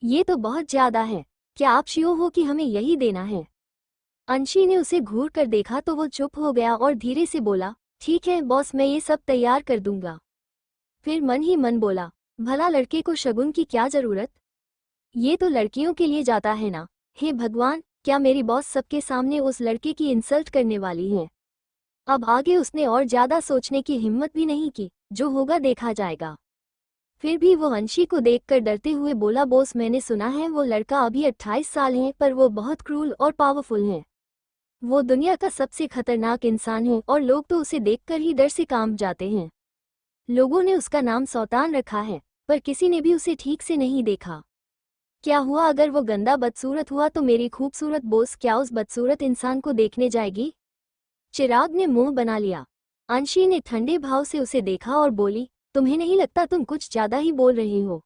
ये तो बहुत ज्यादा है। क्या आप श्योर हो कि हमें यही देना है? अंशी ने उसे घूर कर देखा तो वो चुप हो गया और धीरे से बोला, ठीक है बॉस, मैं ये सब तैयार कर दूंगा। फिर मन ही मन बोला, भला लड़के को शगुन की क्या जरूरत? ये तो लड़कियों के लिए जाता है ना। हे भगवान, क्या मेरी बॉस सबके सामने उस लड़के की इंसल्ट करने वाली है? अब आगे उसने और ज्यादा सोचने की हिम्मत भी नहीं की। जो होगा देखा जाएगा। फिर भी वो अंशी को देखकर डरते हुए बोला, बॉस मैंने सुना है वो लड़का अभी 28 साल है, पर वो बहुत क्रूर और पावरफुल है। वो दुनिया का सबसे खतरनाक इंसान है और लोग तो उसे देखकर ही डर से कांप जाते हैं। लोगों ने उसका नाम शैतान रखा है, पर किसी ने भी उसे ठीक से नहीं देखा। क्या हुआ अगर वो गंदा बदसूरत हुआ तो मेरी खूबसूरत बॉस क्या उस बदसूरत इंसान को देखने जाएगी? चिराग ने मुंह बना लिया। अंशी ने ठंडे भाव से उसे देखा और बोली, तुम्हें नहीं लगता तुम कुछ ज्यादा ही बोल रही हो?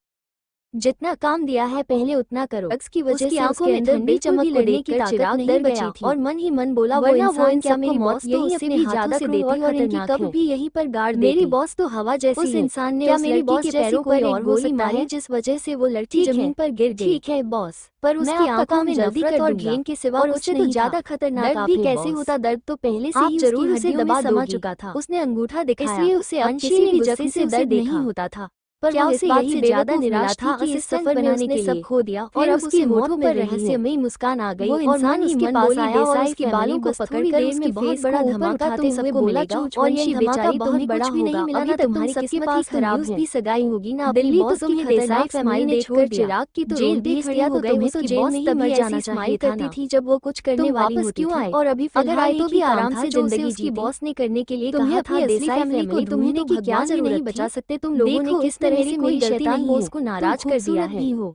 जितना काम दिया है पहले उतना करो। ड्रग्स की वजह से आंखों में ठंडी चमक को देखकर चिराग डर गया और मन ही मन बोला, वो इंसान क्या मेरी बॉस तो उससे भी ज्यादा देती और इनकी कब भी यहीं पर गाड़ देती। मेरी बॉस तो हवा जैसी उस इंसान ने उस लड़की के पैरों पर एक गोली मारी जिस वजह से वो लड़की जमीन पर गिर गई। ठीक है बॉस, पर उसकी आंखों में नफरत और घिन के सिवा कुछ नहीं ज्यादा खतरनाक भी कैसे होता? दर्द तो पहले से ही जरूर उसे दबा समा चुका था। उसने अंगूठा दिखाया, इसलिए उसे अब किसी भी गुस्से से दर्द नहीं होता था। पर क्या उसे यही ज्यादा निराश था कि इस सफर बनाने के लिए सब खो दिया और अब उसके होठों पर रहस्यमयी मुस्कान आ गई। वो इंसान उसके पास आया और उसके बालों को पकड़कर उसके बहुत बड़ा धमाका तुम सबको मिलेगा और ये धमाका बहुत बड़ा होगा। अभी तक तुम्हारी किस्मत ही खराब है। भी सगाई होगी ना दिल्ली तो तुम्हें देसाई फैमिली ने छोड़ चिराग की तो जेल भी खड़ी हो गई। तुम्हें तो जेल में ही मर जाना चाहिए करती थी जब वो कुछ करने वाली होती क्यों आए? और अभी अगर आए तो भी आराम से जिंदगी उसकी बॉस ने करने के लिए कहा था। देसाई फैमिली को तुम्हें की क्या जरूरत नहीं बचा सकते तुम लोगों ने किस तरह से कोई शैतान बॉस को नाराज कर दिया है।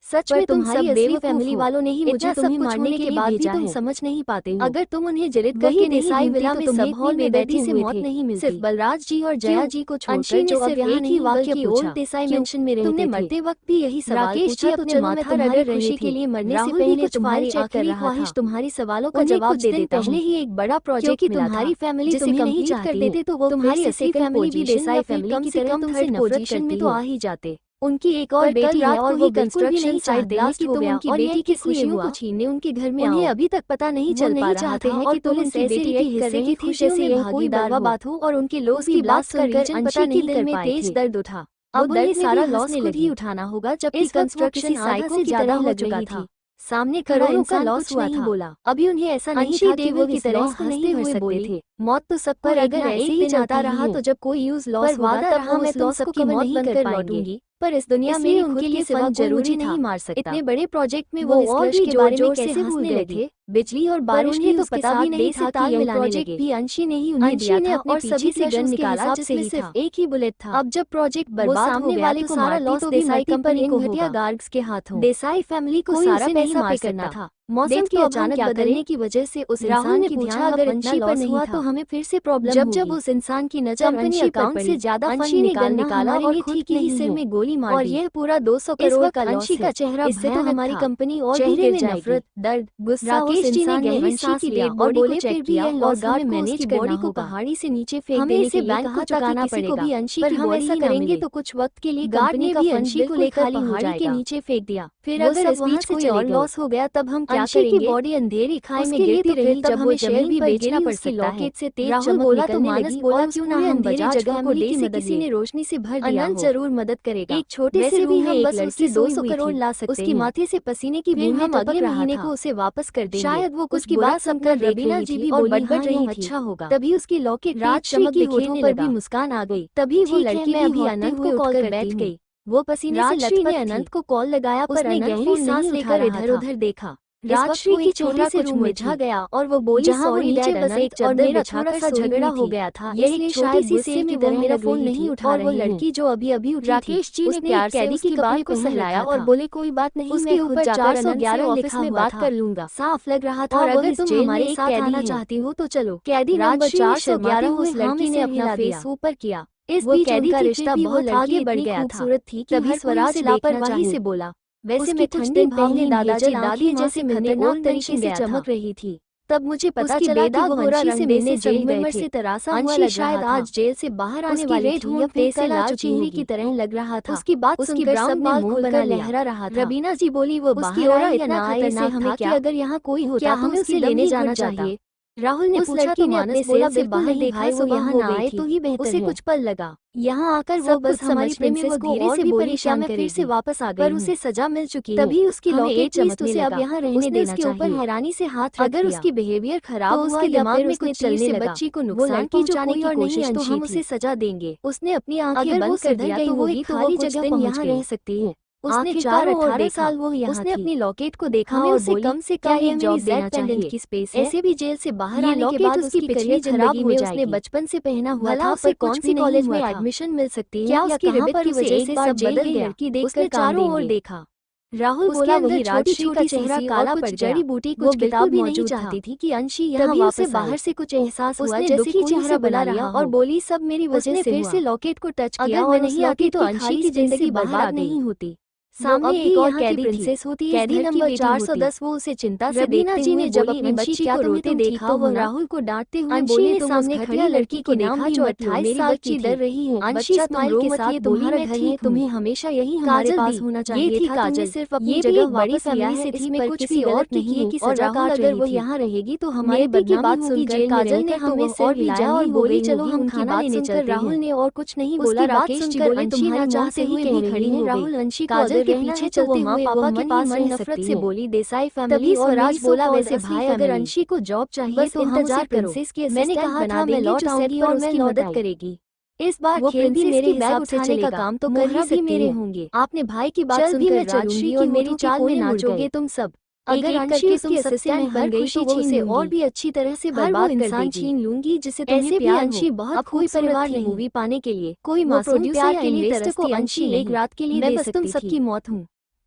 सच में तुम्हारी असली फैमिली वालों ने ही मुझे तुम्हें मारने के बाद भी तुम समझ नहीं पाते हो। अगर तुम उन्हें जलित करके देसाई विला में सब हॉल में बैठी से मौत नहीं मिलती। सिर्फ बलराज जी और जया जी को छोड़कर जो अब यहाँ नहीं वाक्य ओल्ड देसाई मेंशन में रहते थे। तुमने मरते वक्त भी यही सवाल राकेश जी अपने माथा रगड़ रहे थे के लिए मरने से पहले तुम्हारी आखिरी ख्वाहिश तुम्हारी सवालों का जवाब दे देता पहले ही एक बड़ा प्रोजेक्ट मिला था। तुम्हारी फैमिली तुम्हें नहीं चाहती कर देते तो वो तुम्हारी असली फैमिली भी देसाई फैमिली कम से कम थर्ड पोजीशन में तो आ ही जाते। उनकी एक और बेटी है और वो कंस्ट्रक्शन साइट लास्ट हो गया और उनकी की खुशियों को छीनने उनके घर में उन्हें अभी तक पता नहीं चल पा रहा था और तुम उनकी बेटी के हिस्से की थी जैसे यह कोई दावा बात हो। और उनके लॉस की बात सुनकर अंशी के दिल में तेज दर्द उठा। अब उन्हें सारा लॉस खुद ही उठाना होगा जबकि कंस्ट्रक्शन साइट से ज्यादा हो चुकी थी। सामने करोड़ों का लॉस हुआ था। बोला अभी उन्हें ऐसा नहीं था कि वो की तरह हंसते हुए बोले थे मौत तो सब पर अगर ऐसे ही जाता रहा तो जब कोई यूज लॉस होगा तब हम मैं तुम सबकी मौत बनकर लौटूंगी। पर इस दुनिया में उनके लिए सिवा जरूरी नहीं मार सकता। इतने बड़े प्रोजेक्ट में वो और भी जोर से भूल गए थे। बिजली और बारिश ने तो पता भी नहीं था कि यह प्रोजेक्ट भी अंशी ने ही उन्हें दिया था और सभी से गन निकाला जिसमें सिर्फ एक ही बुलेट था। अब जब प्रोजेक्ट बर्बाद हो गया तो सारा लॉस देसाई कंपनी को घटिया गार्ड्स के हाथों। देसाई फैमिली को सारा पैसा पे करना था। मौसम के अचानक बदलने की वजह से उस इंसान ने पूछा अगर अंशी पर नहीं हुआ तो हमें फिर से प्रॉब्लम जब उस इंसान की नजर अंशी अकाउंट से ज्यादा फंड निकाला और ठीक ही सिर में गोली मार और यह पूरा 200 करोड़ का अंशी का चेहरा इससे तो हमारी कंपनी और भी गिर जाएगी। नफरत, दर्द, गुस्सा राकेश जी ने गहरी सांस लिया और बोले फिर भी यह लॉस हमें मैनेज करना होगा। पहाड़ी से नीचे फेंक देने के लिए बैंक को चुकाना पड़ेगा। पर हम ऐसा करेंगे तो कुछ वक्त के लिए गार्ड ने भी अंशी को लेकर पहाड़ी के नीचे फेंक दिया। फिर अगर इस बीच कोई और लॉस हो गया तब हम क्या करेंगे? बॉडी अंधेरी खाई में गिरती रही तब हमें जमीन भी बेचना पड़ सकता है। से तेज चमक बोला तो मानस बोला क्यों ना हम बजाज जगह को डी से किसी ने रोशनी से भर दिया। अनंत जरूर मदद करेगा। एक छोटे से भी हम बस उससे 200 करोड़ ला सकते हैं। उसकी माथे से पसीने की बूंद हम अगले महीने को उसे वापस कर देंगे। शायद वो कुछ की बात सुनकर रवीना जी भी और बड़बड़ रही थी। अच्छा होगा। तभी उसकी लौकिक रात चमक के होठों पर भी मुस्कान आ गई। तभी वो लड़की भी अनंत को कॉल कर बैठ गई। वो पसीने से लथपथ ने अनंत को कॉल लगाया पर अनंत गहरी सांस लेकर इधर-उधर देखा। राजश्री की चेहरा से रूम में छा गया और वो बोली सॉरी नीचे बस एक चद्दर थोड़ा सा झगड़ा हो गया था। यह एक छोटी सी सेल की वो मेरा फोन नहीं उठा रही है। वो लड़की जो अभी अभी उठी राकेश जी ने प्यार से उसकी बात को सहलाया और बोले कोई बात नहीं उसके ऊपर 411 ऑफिस में बात कर लूंगा। साफ लग रहा था और अगर तुम हमारे साथ आना चाहती हो तो चलो। कैदी नंबर 411 उस लड़की ने अपना फेस ऊपर किया। इस बीच उनका रिश्ता बहुत आगे बढ़ गया था। तभी स्वराज लापरवाही से बोला वैसे मैं कुछ दिन पहले दादाजी दादी जैसे खतरनाक तरीके से चमक रही थी। तब मुझे पता चला कि वो अंशी से मिलने संगमरमर से तरासा हुआ लग शायद आज जेल से बाहर आने वाली थी या फिर से लाल चेहरे की तरह लग रहा था। उसकी बात सुनकर सबने मुंह बनाकर लहरा रहा था। रबीना जी बोली वो बाहर आए इतना खतरनाक था कि अगर यहाँ कोई होता हमें उसे लेने जाना चाहिए। राहुल ने पूछा कि मानस बोला बिल्कुल नहीं भाई वो यहाँ ना आए तो ही बेहतर उसे कुछ पल लगा यहाँ आकर वो बस हमारी प्रिंसेस को धीरे से परेशान फिर से वापस आ गई पर उसे सजा मिल चुकी है तभी उसकी लॉकेट चमकने लगा। अब यहाँ रहने देना चाहिए। ऊपर हैरानी से हाथ अगर उसकी बिहेवियर खराब हुआ उसके दिमाग में कुछ चलने लगा बच्ची को नुकसान पहुंचाने की कोशिश तो हम उसे सजा देंगे। उसने अपनी आंखें बंद कर दिया तो वो एक खाली जगह यहाँ रह सकती है। उसने 4-18 साल वो यहाँ उसने अपनी लॉकेट को देखा और उसे कम से कम एक जॉब देना चाहिए की स्पेस है। ऐसे भी जेल से बाहर आने के बाद उसकी पिछली जिंदगी में उसने बचपन से पहना हुआ था पर कौन सी कॉलेज में एडमिशन मिल सकती है क्या उसकी रिबेट की वजह से सब बदल गया। लड़की देखकर चारों ओर देखा। राहुल बोला वही राजश्री का चेहरा काला पड़ जड़ी बूटी कुछ किताब भी नहीं चाहती थी कि अंशी यहाँ वापस बाहर से कुछ एहसास हुआ जैसे कोई चेहरा बना रहा और बोली सब मेरी वजह से फिर से लॉकेट को टच किया और नहीं आती तो अंशी की जिंदगी बर्बाद नहीं होती। सामने एक और कैदी प्रिंसेस होती है कैदी नंबर 410 वो उसे चिंता से रबीना जी ने जब अपनी बच्ची को रोते देखा वो राहुल को डांटते हुए बोली तुम सामने खड़ी लड़की को देखा जो 28 साल की डर रही है। अंशी स्माइल के साथ तुम्हारा घर है तुम्हें हमेशा यही हमारे पास होना चाहिए था। काजल सिर्फ अपनी जगह बड़ी फैमिली से थी पर कुछ भी और नहीं है कि सजा अगर वो यहाँ रहेगी तो हमारे बदनामी बात सुनकर काजल ने हमें सिर हिलाया और बोली चलो हम खाना लेने चलते। राहुल ने और कुछ नहीं बोला। राकेश जी बोले तुम्हारा चाहते हुए भी खड़ी है। राहुल अंशी काजल के पीछे चलते हुए पापा के पास नफरत से बोली देसाई फैमिली और राज बोला वैसे भाई अगर अंशी को जॉब चाहिए तो इंतजार करो। मैंने कहा था मैं लौट आऊंगी और उसकी मदद करेगी। इस बार खेल भी मेरे बैग उठाने का काम तो कर ही मेरे होंगे। आपने भाई की बात सुनकर चलूंगी और मेरी चाल में नाचोगे तुम सब। अगर अंशी उसकी असिस्टेंट बन गई तो वो उसे और भी अच्छी तरह से बर्बाद इंसान छीन लूंगी जिसे तुम्हें प्यार अंशी बहुत कोई परिवार नहीं मूवी पाने के लिए कोई मासूम प्यार के लिए तरसती अंशी एक रात के लिए मैं बस तुम सबकी मौत हूँ।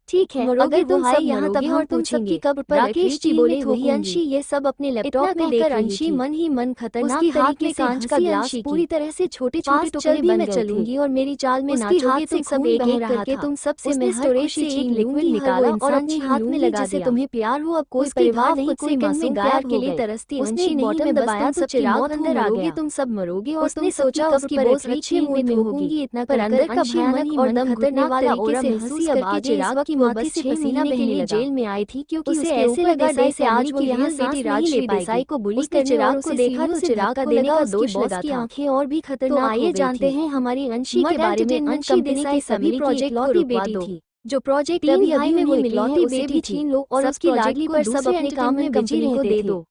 ठीक है अगर तुम सब यहाँ तब हम तुम सबकी कब्र पर राकेश जी बोले वही अंशी ये सब अपने लैपटॉप में देखकर अंशी मन ही मन खतरनाक तरीके से कांच का गिलास पूरी तरह से छोटे छोटे टुकड़े बन चलूंगी और मेरी चाल में नाचोगे तुम सब एक एक करके तुम सबसे मैं स्टोरेज से एक लिक्विड निकाला और अपने हाथ में लगा दिया। तुम्हें प्यार हो अब कोई परिवार नहीं कोई मासूम प्यार के लिए तरसती अंशी बॉटम दबाया सब चिराग अंदर आ गया तुम सब मरोगे और उसने सोचा उसकी बोझ अच्छे मूड में होगी इतना पर अंदर का भयानक और दम खतरनाक तरीके से हंसी अब चिराग की मोहब्बत से पसीना बहने लगा। जेल में आई थी क्योंकि उसे ऐसे लगा जैसे आज वो यहाँ बेटी राजश्री देसाई को बुली कर चिराग को देखा तो चिराग को देने का दोष लगा था। आंखें और भी खतरनाक हो गई थी। जानते हैं हमारी अंशी के बारे में अंशी देसाई सभी प्रोजेक्ट लौटी बेटी थी जो प्रोजेक्ट अभी अभी में वो इकलौती बेटी छीन लो और उसकी लाडली पर सब अपने काम में बिजी को दे दो।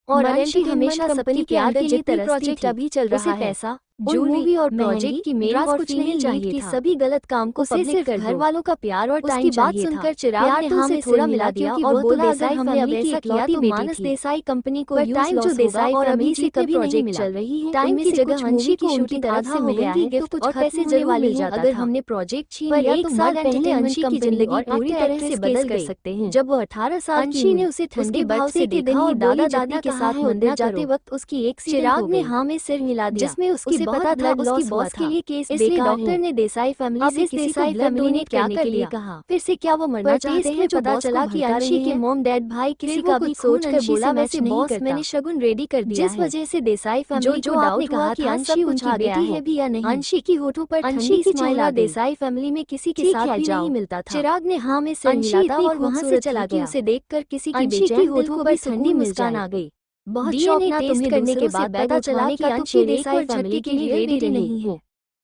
और अंशी हमेशा सबकी प्यार के लिए प्रोजेक्ट अभी चल रहा है पैसा मूवी और प्रोजेक्ट की मेरा कुछ नहीं चाहिए कि सभी गलत काम को सिर्फ घर वालों का प्यार और टाइम बात सुनकर चिराग ने हाँ में थोड़ा मिला दिया और बोला अगर हमने अब ऐसा किया तो मानस देसाई कंपनी को टाइम जो देसाई और अभी से कभी प्रोजेक्ट चल रही है टाइम की जगह अंशी की शूटिंग तरफ से मिल गया है गिफ्ट कुछ पैसे जरूर मिल जाता अगर हमने प्रोजेक्ट छीन लिया तो साल पहले अंशी की जिंदगी पूरी तरह से बदल कर सकते हैं। जब वो 18 साल अंशी ने उसे ठंडे भाव से देखा और दादा दादी के साथ मंदिर जाते वक्त उसकी एक चिराग ने हाँ में सिर हिला दिया जिसमें उसकी पता था उसकी बॉस के लिए केस इसलिए डॉक्टर ने देसाई फैमिली से किसी को ब्लड डोनेट करने के लिए कहा। फिर से क्या वो मरना चाहते हैं जो पता चला कि अंशी के मॉम डैड भाई किसी का भी सोच कर बोला वैसे बॉस मैंने शगुन रेडी कर दिया जिस वजह से देसाई फैमिली जो आपने कहा कि अंशी उनकी बेटी है भी या नहीं। अंशी की होठों पर अंशी की स्माइल देसाई फैमिली में किसी के साथ भी नहीं मिलता था। चिराग ने हाँ में सिर हिला था और वहाँ से चला गया। उसे देखकर किसी की बेचैन होठों पर ठंडी मुस्कान आ गई। बहुत शौक ना टेस्ट करने के बाद पता चला कि अंशी देसाई फैमिली के लिए रेडी नहीं है।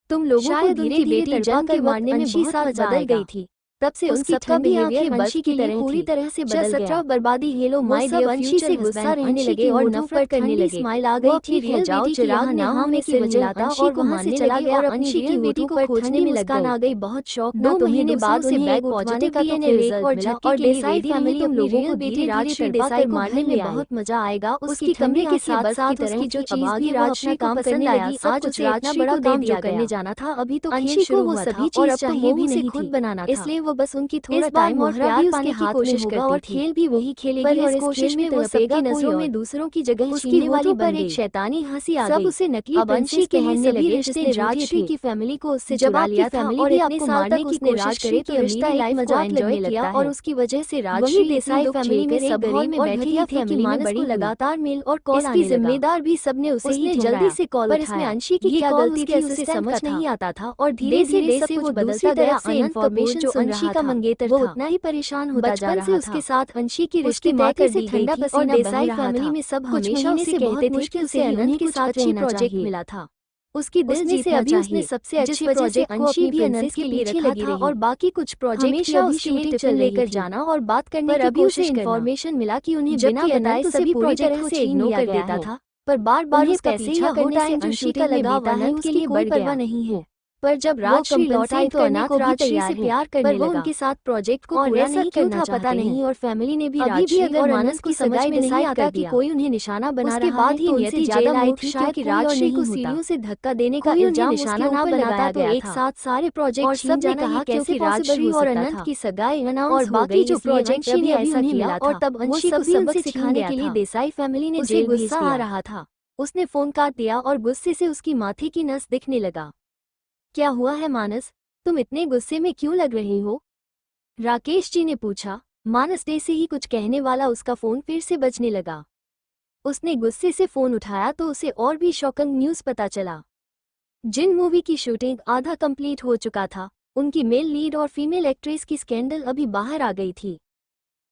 तुम लोगों को धीरे धीरे जंग के मारने में बहुत मजा बदल गई थी। तब से उन सबका बिहेवियर अंशी की तरह पूरी तरह से बदल गया। बर्बादी हेलो माय डियर अंशी से गुस्सा रहने लगे और नफरत करने लगे। स्माइल आ गई थी रियल जाओ चिराग ने हाँ में सिर हिलाता और वहाँ से चला गया और अंशी की बेटी को खोजने में मुस्कान आ गई। बहुत शौक 2 महीने बाद उसे बैग पहुंचाने का तो रिजल्ट और देसाई फैमिली तुम लोगों को बेटी राजश्री देसाई मारने में बहुत मजा आएगा। उसकी कमरे के साथ साथ उसकी जो चीज भी राजश्री काम पसंद आया आज उसे इतना बड़ा काम जो करने जाना था अभी तो अंशी को वो सभी चीज चाहिए भी नहीं खुद बनाना इसलिए वो वो बस उनकी थोड़ा टाइम और प्यार पाने की कोशिश करती और खेल भी वही खेलेगी और इस कोशिश में वो सबकी नजरों में दूसरों की जगह छीनने वाली पर एक शैतानी हंसी आ गई। सब उसे नकली प्रिंसेस कहने लगे जिसने राजश्री की फैमिली को उससे चुरा लिया था और इतने साल तक उसने राजश्री की रिश्ता एक मजाक लगने लगा और उसकी वजह से राजश्री देसाई फैमिली में सब हॉल में बैठी थे कि मानस को लगातार मेल और कॉल आने लगा। जिम्मेदार भी सबने उसे जल्दी से कॉल पर इसमें अंशी की क्या गलती थी उसे समझ नहीं आता था और धीरे धीरे से वो बदलता गया। अनंत कपूर जो अंशी का मंगेतर था वो उतना ही परेशान होता जा रहा था। उसके साथ अंशी की रिश्ते माथे से ठंडा पसीना देसाई फैमिली में सब हमेशा उसे बहुत मुश्किल से अनंत के साथ एक प्रोजेक्ट मिला था। उसकी दिल जीत से अभी उसने सबसे अच्छे प्रोजेक्ट अंशी भी अनंत के पीछे लगी रही और बाकी कुछ प्रोजेक्ट हमेशा उसकी टिफिन लेकर जाना और बात करने की कोशिश करना। इन्फॉर्मेशन मिला कि उन्हें बिना बताए सभी प्रोजेक्ट से इग्नोर कर देता था, पर बार-बार उसका पीछा करने से अंशी का लगाव अनंत के लिए कोई परवाह नहीं है। पर जब राजश्री लौट आई तो अनाथ राजश्री से प्यार करने लगा। वो उनके साथ प्रोजेक्ट को पूरा नहीं करना पता नहीं और फैमिली ने भी राजश्री और मानस की सगाई में नहीं आता कि कोई उन्हें निशाना बना रहा है। उसके बाद ही नियति ज्यादा आई थी कि राजश्री को सीढ़ियों से धक्का देने का इल्जाम निशाना ना बनाता तो एक साथ सारे प्रोजेक्ट और सब ने कहा कैसे राजश्री और अनंत की सगाई अनाउंस हो गई जो प्रोजेक्ट ने अभी उन्हें मिला था और तब अंशी को सबक सिखाने के लिए देसाई फैमिली ने जेल गुस्सा आ रहा था। उसने फोन काट दिया और गुस्से से उसकी माथे की नस दिखने लगा। क्या हुआ है मानस, तुम इतने गुस्से में क्यों लग रही हो? राकेश जी ने पूछा। मानस डे से ही कुछ कहने वाला उसका फोन फिर से बजने लगा। उसने गुस्से से फोन उठाया तो उसे और भी शॉकिंग न्यूज पता चला। जिन मूवी की शूटिंग आधा कंप्लीट हो चुका था उनकी मेल लीड और फीमेल एक्ट्रेस की स्कैंडल अभी बाहर आ गई थी।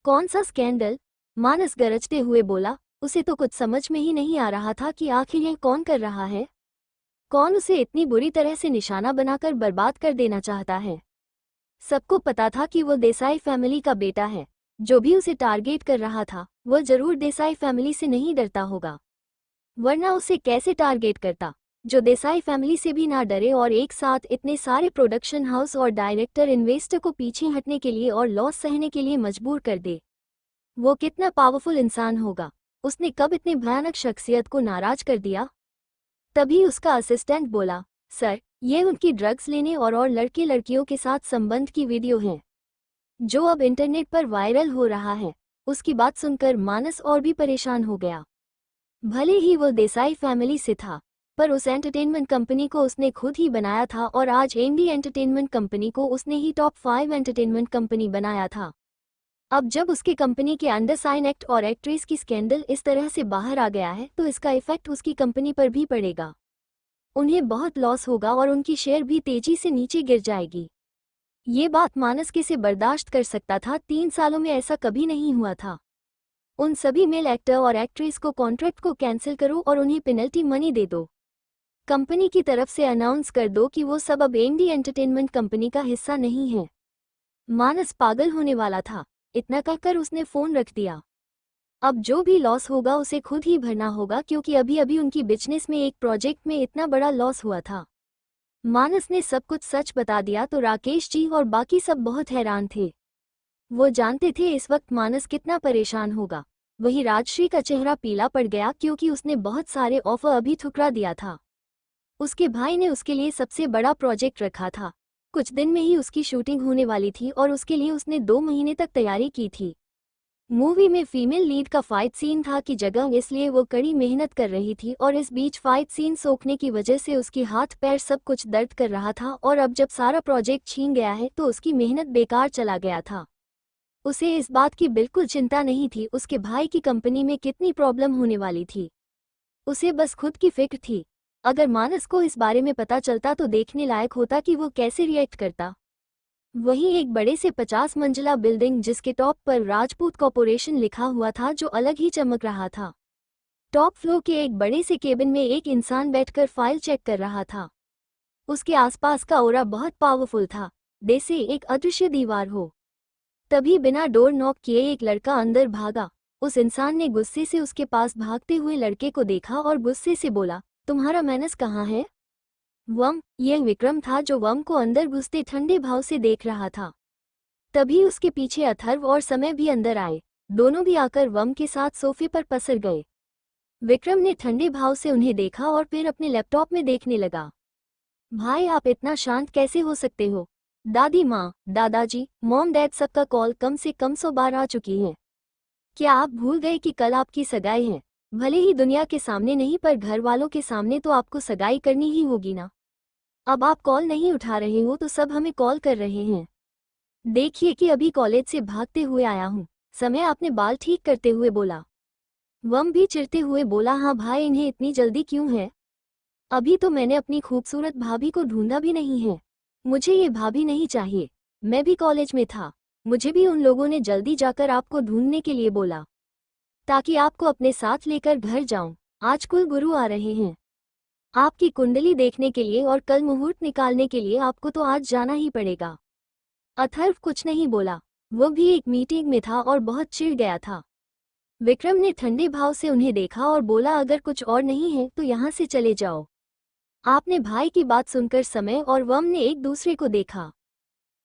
कौन सा स्कैंडल? मानस गरजते हुए बोला। उसे तो कुछ समझ में ही नहीं आ रहा था कि आखिर यह कौन कर रहा है। कौन उसे इतनी बुरी तरह से निशाना बनाकर बर्बाद कर देना चाहता है? सबको पता था कि वो देसाई फैमिली का बेटा है। जो भी उसे टारगेट कर रहा था वो जरूर देसाई फैमिली से नहीं डरता होगा, वरना उसे कैसे टारगेट करता जो देसाई फैमिली से भी ना डरे और एक साथ इतने सारे प्रोडक्शन हाउस और डायरेक्टर इन्वेस्टर को पीछे हटने के लिए और लॉस सहने के लिए मजबूर कर दे। वो कितना पावरफुल इंसान होगा। उसने कब इतने भयानक शख्सियत को नाराज कर दिया? तभी उसका असिस्टेंट बोला, सर ये उनकी ड्रग्स लेने और लड़के लड़कियों के साथ संबंध की वीडियो है जो अब इंटरनेट पर वायरल हो रहा है। उसकी बात सुनकर मानस और भी परेशान हो गया। भले ही वो देसाई फैमिली से था पर उस एंटरटेनमेंट कंपनी को उसने खुद ही बनाया था और आज एमडी एंटरटेनमेंट कंपनी को उसने ही टॉप 5 एंटरटेनमेंट कंपनी बनाया था। अब जब उसके कंपनी के अंडर साइन एक्ट और एक्ट्रेस की स्कैंडल इस तरह से बाहर आ गया है तो इसका इफेक्ट उसकी कंपनी पर भी पड़ेगा। उन्हें बहुत लॉस होगा और उनकी शेयर भी तेजी से नीचे गिर जाएगी। ये बात मानस कैसे बर्दाश्त कर सकता था? 3 सालों में ऐसा कभी नहीं हुआ था। उन सभी मेल एक्टर और एक्ट्रेस को कॉन्ट्रैक्ट को कैंसिल करो और उन्हें पेनल्टी मनी दे दो। कंपनी की तरफ से अनाउंस कर दो कि वो सब अब एमडी एंटरटेनमेंट कंपनी का हिस्सा नहीं है। मानस पागल होने वाला था। इतना कहकर उसने फोन रख दिया। अब जो भी लॉस होगा उसे खुद ही भरना होगा क्योंकि अभी अभी उनकी बिजनेस में एक प्रोजेक्ट में इतना बड़ा लॉस हुआ था। मानस ने सब कुछ सच बता दिया तो राकेश जी और बाकी सब बहुत हैरान थे। वो जानते थे इस वक्त मानस कितना परेशान होगा। वही राजश्री का चेहरा पीला पड़ गया क्योंकि उसने बहुत सारे ऑफर अभी ठुकरा दिया था। उसके भाई ने उसके लिए सबसे बड़ा प्रोजेक्ट रखा था। कुछ दिन में ही उसकी शूटिंग होने वाली थी और उसके लिए उसने 2 महीने तक तैयारी की थी। मूवी में फीमेल लीड का फाइट सीन था कि जगह, इसलिए वो कड़ी मेहनत कर रही थी और इस बीच फाइट सीन सोखने की वजह से उसके हाथ पैर सब कुछ दर्द कर रहा था और अब जब सारा प्रोजेक्ट छीन गया है तो उसकी मेहनत बेकार चला गया था। उसे इस बात की बिल्कुल चिंता नहीं थी उसके भाई की कंपनी में कितनी प्रॉब्लम होने वाली थी। उसे बस खुद की फिक्र थी। अगर मानस को इस बारे में पता चलता तो देखने लायक होता कि वो कैसे रिएक्ट करता। वहीं एक बड़े से 50 मंजिला बिल्डिंग जिसके टॉप पर राजपूत कॉर्पोरेशन लिखा हुआ था जो अलग ही चमक रहा था। टॉप फ्लोर के एक बड़े से केबिन में एक इंसान बैठकर फाइल चेक कर रहा था। उसके आसपास का ऑरा बहुत पावरफुल था, जैसे एक अदृश्य दीवार हो। तभी बिना डोर नॉक किए एक लड़का अंदर भागा। उस इंसान ने गुस्से से उसके पास भागते हुए लड़के को देखा और गुस्से से बोला, तुम्हारा मैनस कहाँ है? यह विक्रम था जो वम को अंदर घुसते ठंडे भाव से देख रहा था। तभी उसके पीछे अथर्व और समय भी अंदर आए। दोनों भी आकर वम के साथ सोफे पर पसर गए। विक्रम ने ठंडे भाव से उन्हें देखा और फिर अपने लैपटॉप में देखने लगा। भाई आप इतना शांत कैसे हो सकते हो? दादी माँ, दादाजी, मॉम डैड सबका कॉल कम से कम 100 बार आ चुकी है। क्या आप भूल गए कि कल आपकी सगाई है? भले ही दुनिया के सामने नहीं पर घर वालों के सामने तो आपको सगाई करनी ही होगी ना। अब आप कॉल नहीं उठा रहे हो तो सब हमें कॉल कर रहे हैं। देखिए कि अभी कॉलेज से भागते हुए आया हूँ। समय आपने बाल ठीक करते हुए बोला। वम भी चिढ़ते हुए बोला, हाँ भाई, इन्हें इतनी जल्दी क्यों है? अभी तो मैंने अपनी खूबसूरत भाभी को ढूंढा भी नहीं है। मुझे ये भाभी नहीं चाहिए। मैं भी कॉलेज में था, मुझे भी उन लोगों ने जल्दी जाकर आपको ढूंढने के लिए बोला ताकि आपको अपने साथ लेकर घर जाऊं। आज कुल गुरु आ रहे हैं आपकी कुंडली देखने के लिए और कल मुहूर्त निकालने के लिए आपको तो आज जाना ही पड़ेगा। अथर्व कुछ नहीं बोला, वो भी एक मीटिंग में था और बहुत चिढ़ गया था। विक्रम ने ठंडे भाव से उन्हें देखा और बोला, अगर कुछ और नहीं है तो यहाँ से चले जाओ। आपने भाई की बात सुनकर समय और वम ने एक दूसरे को देखा।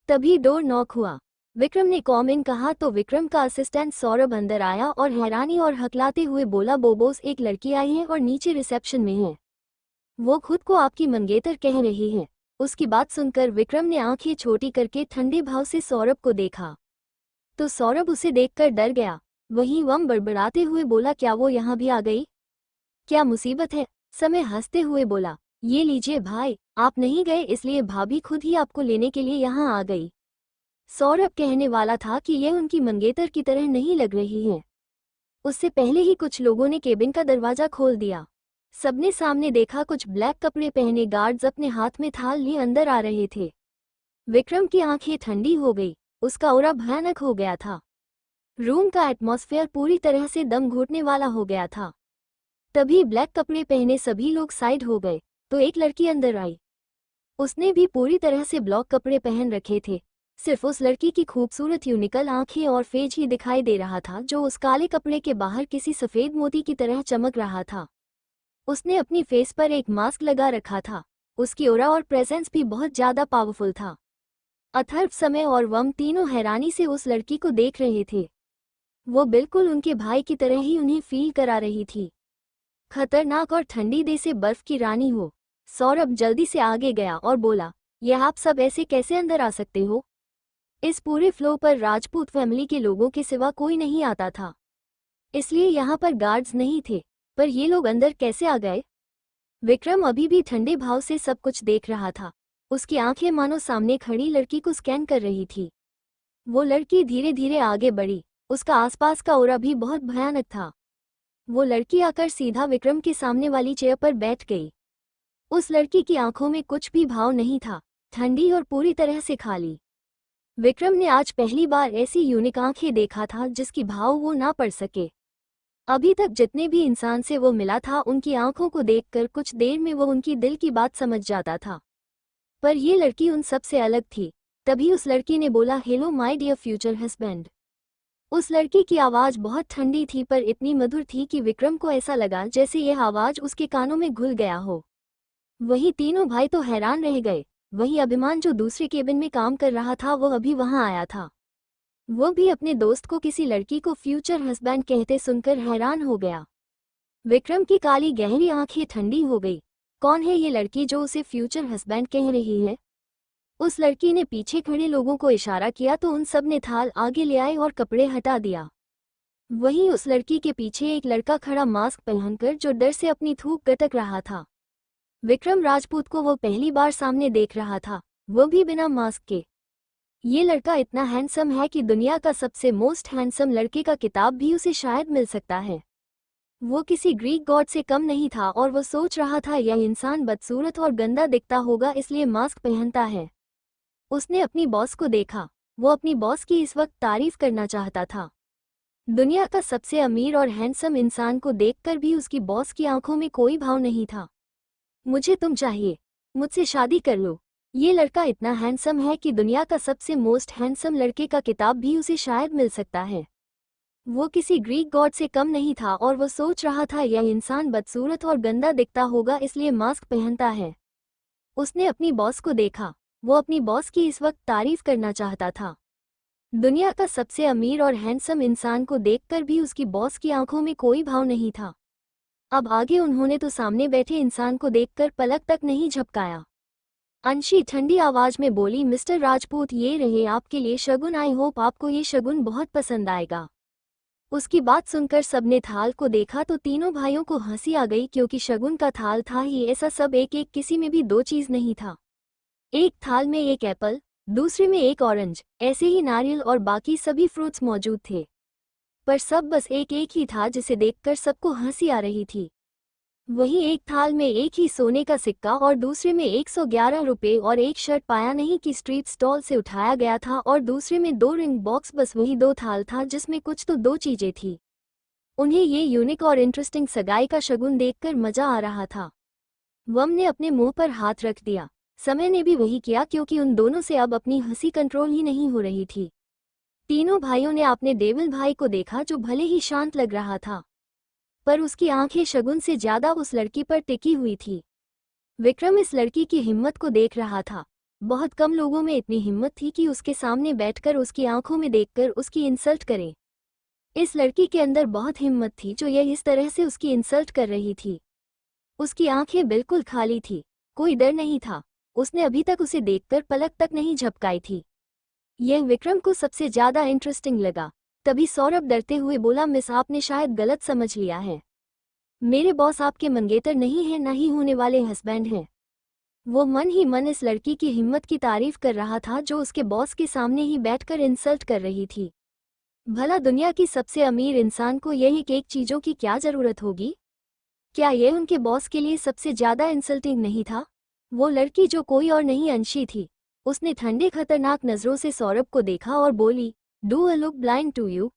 तभी डोर नॉक हुआ। विक्रम ने कॉम इन कहा तो विक्रम का असिस्टेंट सौरभ अंदर आया और हैरानी और हकलाते हुए बोला, बोबोस, एक लड़की आई है और नीचे रिसेप्शन में है। वो खुद को आपकी मंगेतर कह रही है। उसकी बात सुनकर विक्रम ने आंखें छोटी करके ठंडे भाव से सौरभ को देखा तो सौरभ उसे देखकर डर गया। वहीं वम बड़बड़ाते हुए बोला, क्या वो यहाँ भी आ गई? क्या मुसीबत है? समय हंसते हुए बोला, ये लीजिए भाई, आप नहीं गए इसलिए भाभी खुद ही आपको लेने के लिए यहाँ आ गई। सौरभ कहने वाला था कि यह उनकी मंगेतर की तरह नहीं लग रही है। उससे पहले ही कुछ लोगों ने केबिन का दरवाजा खोल दिया। सबने सामने देखा, कुछ ब्लैक कपड़े पहने गार्ड्स अपने हाथ में थाल लिए अंदर आ रहे थे। विक्रम की आंखें ठंडी हो गई, उसका ऑरा भयानक हो गया था। रूम का एटमॉस्फेयर पूरी तरह से दम घुटने वाला हो गया था। तभी ब्लैक कपड़े पहने सभी लोग साइड हो गए तो एक लड़की अंदर आई। उसने भी पूरी तरह से ब्लॉक कपड़े पहन रखे थे। सिर्फ उस लड़की की खूबसूरत यूनिकल आंखें और फेज ही दिखाई दे रहा था जो उस काले कपड़े के बाहर किसी सफेद मोती की तरह चमक रहा था। उसने अपनी फेस पर एक मास्क लगा रखा था। उसकी ऑरा और प्रेजेंस भी बहुत ज्यादा पावरफुल था। अथर्व, समय और वम तीनों हैरानी से उस लड़की को देख रहे थे। वो बिल्कुल उनके भाई की तरह ही उन्हें फील करा रही थी। खतरनाक और ठंडी जैसे बर्फ की रानी हो। सौरभ जल्दी से आगे गया और बोला, यह आप सब ऐसे कैसे अंदर आ सकते हो? इस पूरे फ्लो पर राजपूत फैमिली के लोगों के सिवा कोई नहीं आता था, इसलिए यहाँ पर गार्ड्स नहीं थे। पर ये लोग अंदर कैसे आ गए? विक्रम अभी भी ठंडे भाव से सब कुछ देख रहा था। उसकी आंखें मानो सामने खड़ी लड़की को स्कैन कर रही थी। वो लड़की धीरे धीरे आगे बढ़ी। उसका आसपास का ऑरा भी बहुत भयानक था। वो लड़की आकर सीधा विक्रम के सामने वाली चेयर पर बैठ गई। उस लड़की की आंखों में कुछ भी भाव नहीं था, ठंडी और पूरी तरह से खाली। विक्रम ने आज पहली बार ऐसी यूनिक आंखें देखा था जिसकी भाव वो ना पढ़ सके। अभी तक जितने भी इंसान से वो मिला था उनकी आंखों को देखकर कुछ देर में वो उनकी दिल की बात समझ जाता था, पर ये लड़की उन सब से अलग थी। तभी उस लड़की ने बोला, hello my dear future husband. उस लड़की की आवाज़ बहुत ठंडी थी पर इतनी मधुर थी कि विक्रम को ऐसा लगा जैसे यह आवाज़ उसके कानों में घुल गया हो। वही तीनों भाई तो हैरान रह गए। वही अभिमान जो दूसरे केबिन में काम कर रहा था वो अभी वहां आया था। वो भी अपने दोस्त को किसी लड़की को फ्यूचर हस्बैंड कहते सुनकर हैरान हो गया। विक्रम की काली गहरी आंखें ठंडी हो गई। कौन है ये लड़की जो उसे फ्यूचर हस्बैंड कह रही है? उस लड़की ने पीछे खड़े लोगों को इशारा किया तो उन सब ने थाल आगे ले आए और कपड़े हटा दिया। वहीं उस लड़की के पीछे एक लड़का खड़ा मास्क पहनकर जो डर से अपनी थूक गटक रहा था। विक्रम राजपूत को वो पहली बार सामने देख रहा था, वो भी बिना मास्क के। ये लड़का इतना हैंडसम है कि दुनिया का सबसे मोस्ट हैंडसम लड़के का किताब भी उसे शायद मिल सकता है। वो किसी ग्रीक गॉड से कम नहीं था और वो सोच रहा था यह इंसान बदसूरत और गंदा दिखता होगा इसलिए मास्क पहनता है। उसने अपनी बॉस को देखा। वो अपनी बॉस की इस वक्त तारीफ करना चाहता था। दुनिया का सबसे अमीर और हैंडसम इंसान को देखकर भी उसकी बॉस की आंखों में कोई भाव नहीं था। मुझे तुम चाहिए, मुझसे शादी कर लो। ये लड़का इतना हैंडसम है कि दुनिया का सबसे मोस्ट हैंडसम लड़के का किताब भी उसे शायद मिल सकता है। वो किसी ग्रीक गॉड से कम नहीं था और वो सोच रहा था यह इंसान बदसूरत और गंदा दिखता होगा इसलिए मास्क पहनता है। उसने अपनी बॉस को देखा। वो अपनी बॉस की इस वक्त तारीफ करना चाहता था। दुनिया का सबसे अमीर और हैंडसम इंसान को देखकर भी उसकी बॉस की आंखों में कोई भाव नहीं था। अब आगे उन्होंने तो सामने बैठे इंसान को देखकर पलक तक नहीं झपकाया। अंशी ठंडी आवाज में बोली, मिस्टर राजपूत ये रहे आपके लिए शगुन, आई होप आपको ये शगुन बहुत पसंद आएगा। उसकी बात सुनकर सबने थाल को देखा तो तीनों भाइयों को हंसी आ गई, क्योंकि शगुन का थाल था ही ऐसा, सब एक एक, किसी में भी दो चीज नहीं था। एक थाल में एक एप्पल, दूसरे में एक ऑरेंज, ऐसे ही नारियल और बाकी सभी फ्रूट्स मौजूद थे। पर सब बस एक एक ही था जिसे देखकर सबको हंसी आ रही थी। वहीं एक थाल में एक ही सोने का सिक्का और दूसरे में 111 रुपये और एक शर्ट पाया नहीं कि स्ट्रीट स्टॉल से उठाया गया था, और दूसरे में 2 रिंग बॉक्स। बस वही 2 थाल था जिसमें कुछ तो 2 चीजें थी। उन्हें ये यूनिक और इंटरेस्टिंग सगाई का शगुन देखकर मजा आ रहा था। वम ने अपने मुंह पर हाथ रख दिया। समय ने भी वही किया, क्योंकि उन दोनों से अब अपनी हंसी कंट्रोल ही नहीं हो रही थी। तीनों भाइयों ने अपने डेविल भाई को देखा जो भले ही शांत लग रहा था, पर उसकी आंखें शगुन से ज्यादा उस लड़की पर टिकी हुई थी। विक्रम इस लड़की की हिम्मत को देख रहा था। बहुत कम लोगों में इतनी हिम्मत थी कि उसके सामने बैठकर उसकी आंखों में देखकर उसकी इंसल्ट करें। इस लड़की के अंदर बहुत हिम्मत थी जो यह इस तरह से उसकी इंसल्ट कर रही थी। उसकी आंखें बिल्कुल खाली थी, कोई डर नहीं था। उसने अभी तक उसे देखकर पलक तक नहीं झपकाई थी। यह विक्रम को सबसे ज्यादा इंटरेस्टिंग लगा। तभी सौरभ डरते हुए बोला, मिस आपने शायद गलत समझ लिया है। मेरे बॉस आपके मंगेतर नहीं है, न ही होने वाले हस्बैंड हैं। वो मन ही मन इस लड़की की हिम्मत की तारीफ कर रहा था जो उसके बॉस के सामने ही बैठकर इंसल्ट कर रही थी। भला दुनिया की सबसे अमीर इंसान को यही एक चीजों की क्या जरूरत होगी? क्या यह उनके बॉस के लिए सबसे ज्यादा इंसल्टिंग नहीं था? वो लड़की जो कोई और नहीं अंशी थी। उसने ठंडे खतरनाक नजरों से सौरभ को देखा और बोली, do I look blind to you?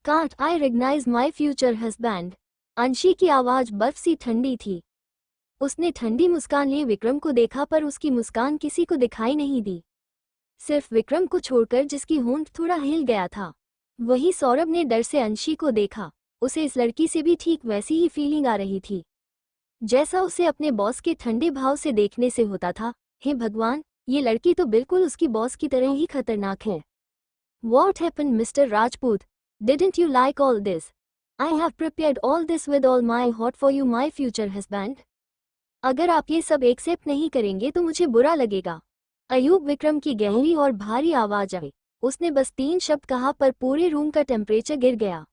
Can't I recognise my future husband? Anshi की आवाज बर्फ सी ठंडी थी। उसने ठंडी मुस्कान लिए विक्रम को देखा, पर उसकी मुस्कान किसी को दिखाई नहीं दी, सिर्फ विक्रम को छोड़कर जिसकी होंठ थोड़ा हिल गया था। वही सौरभ ने डर से अंशी को देखा। उसे इस लड़की से भी ठीक वैसी ही फीलिंग आ रही थी जैसा उसे अपने बॉस के ठंडे भाव से देखने से होता था। हे भगवान, ये लड़की तो बिल्कुल उसकी बॉस की तरह ही खतरनाक है। What happened, Mr. Rajput? Didn't you like all this? I have prepared all this with all my heart for you, my future husband. अगर आप ये सब एक्सेप्ट नहीं करेंगे तो मुझे बुरा लगेगा। अयूब विक्रम की गहरी और भारी आवाज आई। उसने बस 3 शब्द कहा, पर पूरे रूम का टेम्परेचर गिर गया।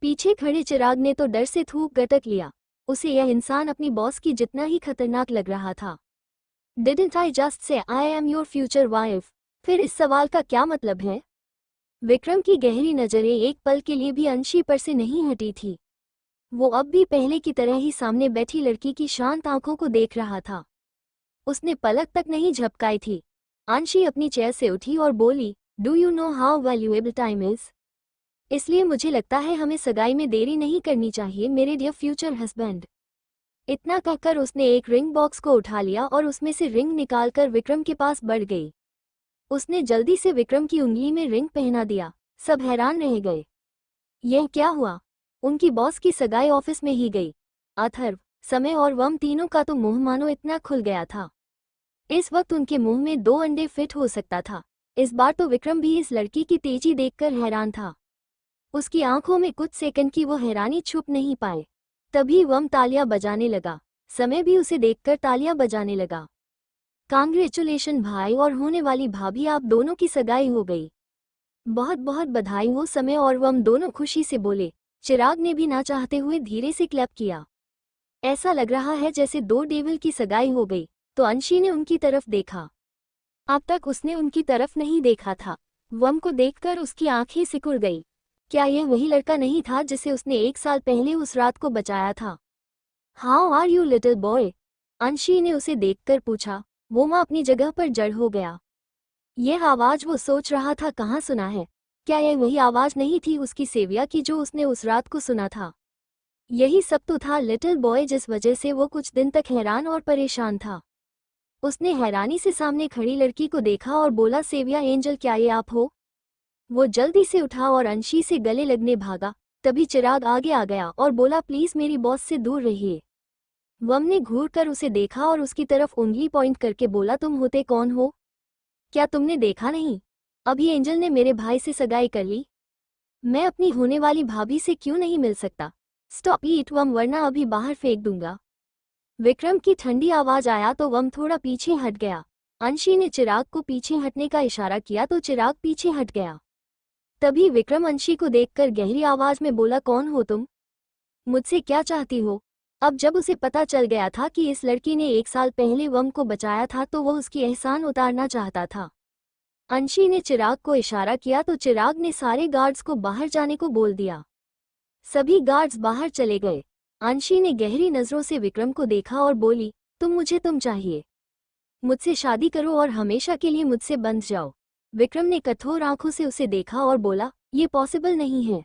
पीछे खड़े चिराग ने तो डर से थूक गटक लिया। उसे यह इंसान अपनी बॉस की जितना ही खतरनाक लग रहा था। Didn't I just say I am your future wife? फिर इस सवाल का क्या मतलब है? विक्रम की गहरी नजरें एक पल के लिए भी अंशी पर से नहीं हटी थी। वो अब भी पहले की तरह ही सामने बैठी लड़की की शांत आंखों को देख रहा था। उसने पलक तक नहीं झपकाई थी। अंशी अपनी चेयर से उठी और बोली, do you know how valuable time is? इसलिए मुझे लगता है हमें सगाई में देरी नहीं करनी चाहिए, मेरे डियर फ्यूचर हस्बैंड। इतना कहकर उसने एक रिंग बॉक्स को उठा लिया और उसमें से रिंग निकालकर विक्रम के पास बढ़ गई। उसने जल्दी से विक्रम की उंगली में रिंग पहना दिया। सब हैरान रह गए। यह क्या हुआ? उनकी बॉस की सगाई ऑफिस में ही गई। अथर्व, समय और वम तीनों का तो मुंह मानो इतना खुल गया था। इस वक्त उनके मुंह में 2 अंडे फिट हो सकता था। इस बार तो विक्रम भी इस लड़की की तेजी देखकर हैरान था। उसकी आंखों में कुछ सेकंड की वो हैरानी छुप नहीं पाए। तभी वम तालियां बजाने लगा। समय भी उसे देखकर तालियां बजाने लगा। कांग्रेचुलेशन भाई और होने वाली भाभी, आप दोनों की सगाई हो गई। बहुत बहुत बधाई हो। समय और वम दोनों खुशी से बोले। चिराग ने भी ना चाहते हुए धीरे से क्लैप किया। ऐसा लग रहा है जैसे 2 डेविल की सगाई हो गई। तो अंशी ने उनकी तरफ देखा। अब तक उसने उनकी तरफ नहीं देखा था। वम को देखकर उसकी आंखें सिकुड़ गई। क्या यह वही लड़का नहीं था जिसे उसने 1 साल पहले उस रात को बचाया था? How are you little boy? Anshi ने उसे देखकर पूछा। वो माँ अपनी जगह पर जड़ हो गया। यह आवाज वो सोच रहा था कहाँ सुना है। क्या यह वही आवाज नहीं थी उसकी सेविया की जो उसने उस रात को सुना था? यही सब तो था लिटिल बॉय, जिस वजह से वो कुछ दिन तक हैरान और परेशान था। उसने हैरानी से सामने खड़ी लड़की को देखा और बोला, सेविया एंजल, क्या ये आप हो? वो जल्दी से उठा और अंशी से गले लगने भागा। तभी चिराग आगे आ गया और बोला, प्लीज मेरी बॉस से दूर रहिए। वम ने घूर कर उसे देखा और उसकी तरफ उंगली पॉइंट करके बोला, तुम होते कौन हो? क्या तुमने देखा नहीं? अभी एंजल ने मेरे भाई से सगाई कर ली। मैं अपनी होने वाली भाभी से क्यों नहीं मिल सकता? स्टॉप ईट वम, वरना अभी बाहर फेंक दूंगा। विक्रम की ठंडी आवाज आया तो वम थोड़ा पीछे हट गया। अंशी ने चिराग को पीछे हटने का इशारा किया तो चिराग पीछे हट गया। तभी विक्रम अंशी को देखकर गहरी आवाज में बोला, कौन हो तुम? मुझसे क्या चाहती हो? अब जब उसे पता चल गया था कि इस लड़की ने 1 साल पहले वम को बचाया था तो वह उसकी एहसान उतारना चाहता था। अंशी ने चिराग को इशारा किया तो चिराग ने सारे गार्ड्स को बाहर जाने को बोल दिया। सभी गार्ड्स बाहर चले गए। अंशी ने गहरी नजरों से विक्रम को देखा और बोली, तुम चाहिए। मुझसे शादी करो और हमेशा के लिए मुझसे बंध जाओ। विक्रम ने कठोर आंखों से उसे देखा और बोला, ये पॉसिबल नहीं है।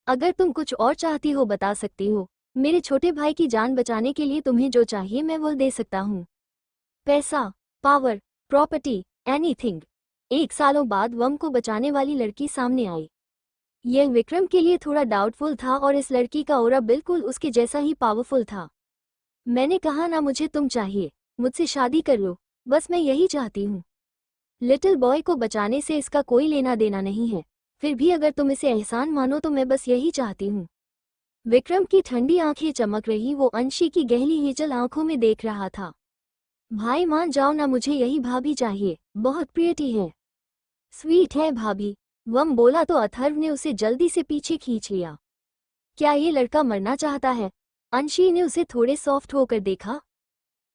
अगर तुम कुछ और चाहती हो बता सकती हो। मेरे छोटे भाई की जान बचाने के लिए तुम्हें जो चाहिए मैं वो दे सकता हूँ। पैसा, पावर, प्रॉपर्टी, एनीथिंग। 1 सालों बाद वम को बचाने वाली लड़की सामने आई। यह विक्रम के लिए थोड़ा डाउटफुल था और इस लड़की का ऑरा बिल्कुल उसके जैसा ही पावरफुल था। मैंने कहा ना, मुझे तुम चाहिए। मुझसे शादी कर लो, बस मैं यही चाहती हूँ। लिटिल बॉय को बचाने से इसका कोई लेना देना नहीं है, फिर भी अगर तुम इसे एहसान मानो तो मैं बस यही चाहती हूँ। विक्रम की ठंडी आंखें चमक रही, वो अंशी की गहरी हेजल आंखों में देख रहा था। भाई मान जाओ ना, मुझे यही भाभी चाहिए, बहुत प्रियटी है, स्वीट है भाभी। वम बोला तो अथर्व ने उसे जल्दी से पीछे खींच लिया। क्या ये लड़का मरना चाहता है? अंशी ने उसे थोड़े सॉफ्ट होकर देखा।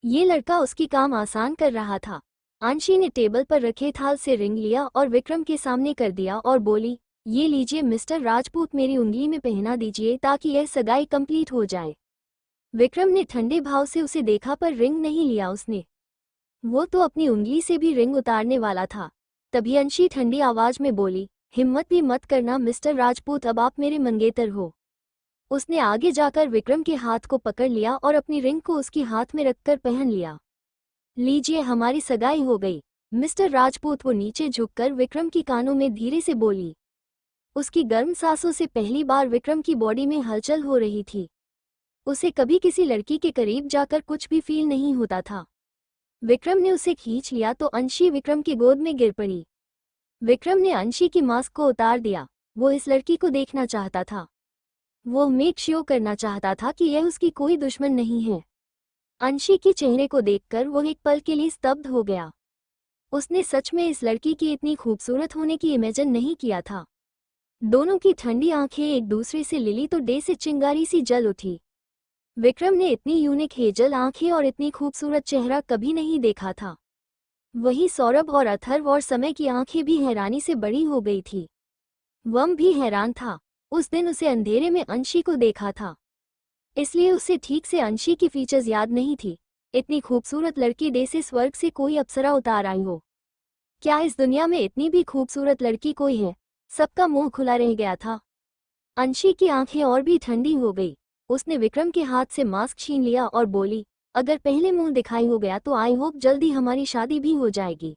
ये लड़का उसकी काम आसान कर रहा था। अंशी ने टेबल पर रखे थाल से रिंग लिया और विक्रम के सामने कर दिया और बोली, ये लीजिए मिस्टर राजपूत, मेरी उंगली में पहना दीजिए ताकि यह सगाई कंप्लीट हो जाए। विक्रम ने ठंडे भाव से उसे देखा पर रिंग नहीं लिया उसने। वो तो अपनी उंगली से भी रिंग उतारने वाला था। तभी अंशी ठंडी आवाज में बोली, हिम्मत भी मत करना मिस्टर राजपूत, अब आप मेरे मंगेतर हो। उसने आगे जाकर विक्रम के हाथ को पकड़ लिया और अपनी रिंग को उसकी हाथ में रखकर पहन लिया। लीजिए, हमारी सगाई हो गई मिस्टर राजपूत। वो नीचे झुककर विक्रम की कानों में धीरे से बोली। उसकी गर्म सांसों से पहली बार विक्रम की बॉडी में हलचल हो रही थी। उसे कभी किसी लड़की के करीब जाकर कुछ भी फील नहीं होता था। विक्रम ने उसे खींच लिया तो अंशी विक्रम की गोद में गिर पड़ी। विक्रम ने अंशी की मास्क को उतार दिया। वो इस लड़की को देखना चाहता था। वो मेक श्योर करना चाहता था कि यह उसकी कोई दुश्मन नहीं है। अंशी के चेहरे को देखकर वो एक पल के लिए स्तब्ध हो गया। उसने सच में इस लड़की की इतनी खूबसूरत होने की इमेजिन नहीं किया था। दोनों की ठंडी आंखें एक दूसरे से लिली तो डे से चिंगारी सी जल उठी। विक्रम ने इतनी यूनिक हेजल आंखें और इतनी खूबसूरत चेहरा कभी नहीं देखा था। वही सौरभ और अथर्व और समय की आंखें भी हैरानी से बड़ी हो गई थी। वम भी हैरान था। उस दिन उसे अंधेरे में अंशी को देखा था, इसलिए उसे ठीक से अंशी की फीचर्स याद नहीं थी। इतनी खूबसूरत लड़की डे से स्वर्ग से कोई अप्सरा उतार आई हो। क्या इस दुनिया में इतनी भी खूबसूरत लड़की कोई है? सबका मुंह खुला रह गया था। अंशी की आंखें और भी ठंडी हो गई। उसने विक्रम के हाथ से मास्क छीन लिया और बोली, अगर पहले मुंह दिखाई हो गया तो आई होप जल्दी हमारी शादी भी हो जाएगी।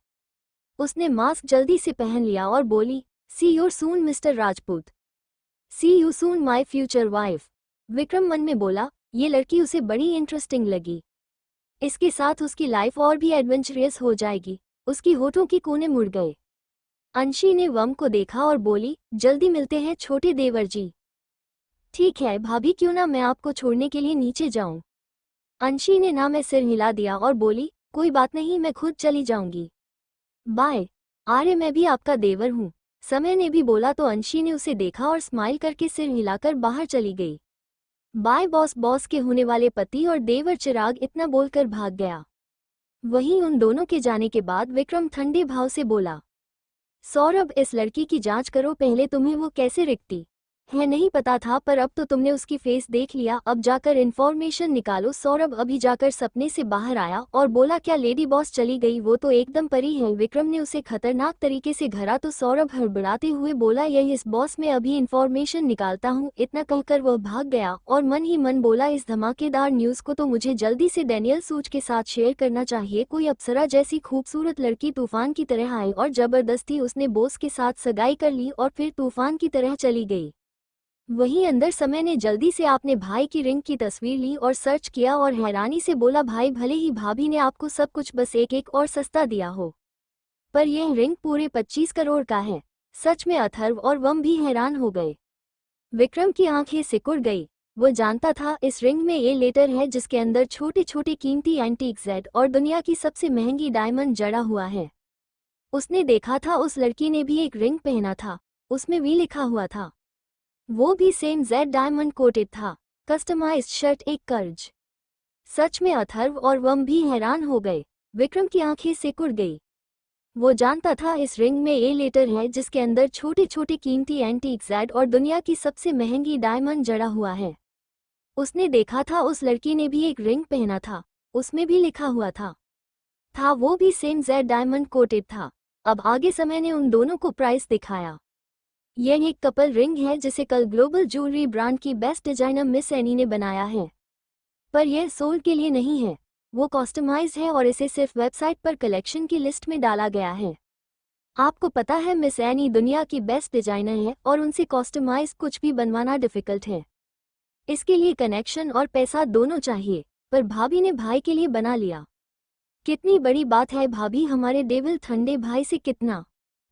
उसने मास्क जल्दी से पहन लिया और बोली, see you soon mister Rajput. See you soon my future wife. Vikram मन में बोला, ये लड़की उसे बड़ी इंटरेस्टिंग लगी। इसके साथ उसकी लाइफ और भी एडवेंचरस हो जाएगी। उसकी होठों की कोने मुड़ गए। अंशी ने वम को देखा और बोली, जल्दी मिलते हैं छोटे देवर जी। ठीक है भाभी, क्यों ना मैं आपको छोड़ने के लिए नीचे जाऊं। अंशी ने ना में सिर हिला दिया और बोली, कोई बात नहीं, मैं खुद चली जाऊंगी। बाय आर्य, मैं भी आपका देवर हूँ। समय ने भी बोला तो अंशी ने उसे देखा और स्माइल करके सिर हिलाकर बाहर चली गई। Bye boss. बॉस के होने वाले पति और देवर चिराग इतना बोलकर भाग गया। वहीं उन दोनों के जाने के बाद विक्रम ठंडे भाव से बोला, सौरभ, इस लड़की की जांच करो पहले। तुम्हें वो कैसे दिखती है नहीं पता था, पर अब तो तुमने उसकी फेस देख लिया, अब जाकर इन्फॉर्मेशन निकालो। सौरभ अभी जाकर सपने से बाहर आया और बोला, क्या लेडी बॉस चली गई? वो तो एकदम परी है। विक्रम ने उसे खतरनाक तरीके से घरा तो सौरभ हड़बड़ाते हुए बोला, यही इस बॉस में अभी इन्फॉर्मेशन निकालता हूँ। इतना कहकर वह भाग गया और मन ही मन बोला, इस धमाकेदार न्यूज को तो मुझे जल्दी से डैनियल सूज के साथ शेयर करना चाहिए। कोई अप्सरा जैसी खूबसूरत लड़की तूफान की तरह आई और जबरदस्ती उसने बॉस के साथ सगाई कर ली और फिर तूफान की तरह चली गई। वहीं अंदर समय ने जल्दी से अपने भाई की रिंग की तस्वीर ली और सर्च किया और हैरानी से बोला, भाई, भले ही भाभी ने आपको सब कुछ बस एक एक और सस्ता दिया हो, पर यह रिंग पूरे 25 करोड़ का है। सच में अथर्व और वम भी हैरान हो गए। विक्रम की आंखें सिकुड़ गई। वो जानता था इस रिंग में ये लेटर है जिसके अंदर छोटे छोटे कीमती एंटीक जेड और दुनिया की सबसे महंगी डायमंड जड़ा हुआ है। उसने देखा था उस लड़की ने भी एक रिंग पहना था, उसमें भी लिखा हुआ था। वो भी सेम जेड डायमंड कोटेड था, कस्टमाइज्ड शर्ट, एक कर्ज। सच में अथर्व और वम भी हैरान हो गए। विक्रम की आंखें सिकुड़ गई। वो जानता था इस रिंग में ये लेटर है जिसके अंदर छोटे छोटे कीमती एंटीक जेड और दुनिया की सबसे महंगी डायमंड जड़ा हुआ है। उसने देखा था उस लड़की ने भी एक रिंग पहना था, उसमें भी लिखा हुआ था वो भी सेम जेड डायमंड कोटेड था। अब आगे समय ने उन दोनों को प्राइस दिखाया। यह एक कपल रिंग है जिसे कल ग्लोबल ज्वेलरी ब्रांड की बेस्ट डिजाइनर मिस एनी ने बनाया है, पर यह सोल्ड के लिए नहीं है। वो कस्टमाइज है और इसे सिर्फ वेबसाइट पर कलेक्शन की लिस्ट में डाला गया है। आपको पता है मिस एनी दुनिया की बेस्ट डिजाइनर है और उनसे कस्टमाइज कुछ भी बनवाना डिफिकल्ट है। इसके लिए कनेक्शन और पैसा दोनों चाहिए, पर भाभी ने भाई के लिए बना लिया। कितनी बड़ी बात है, भाभी हमारे डेविल ठंडे भाई से कितना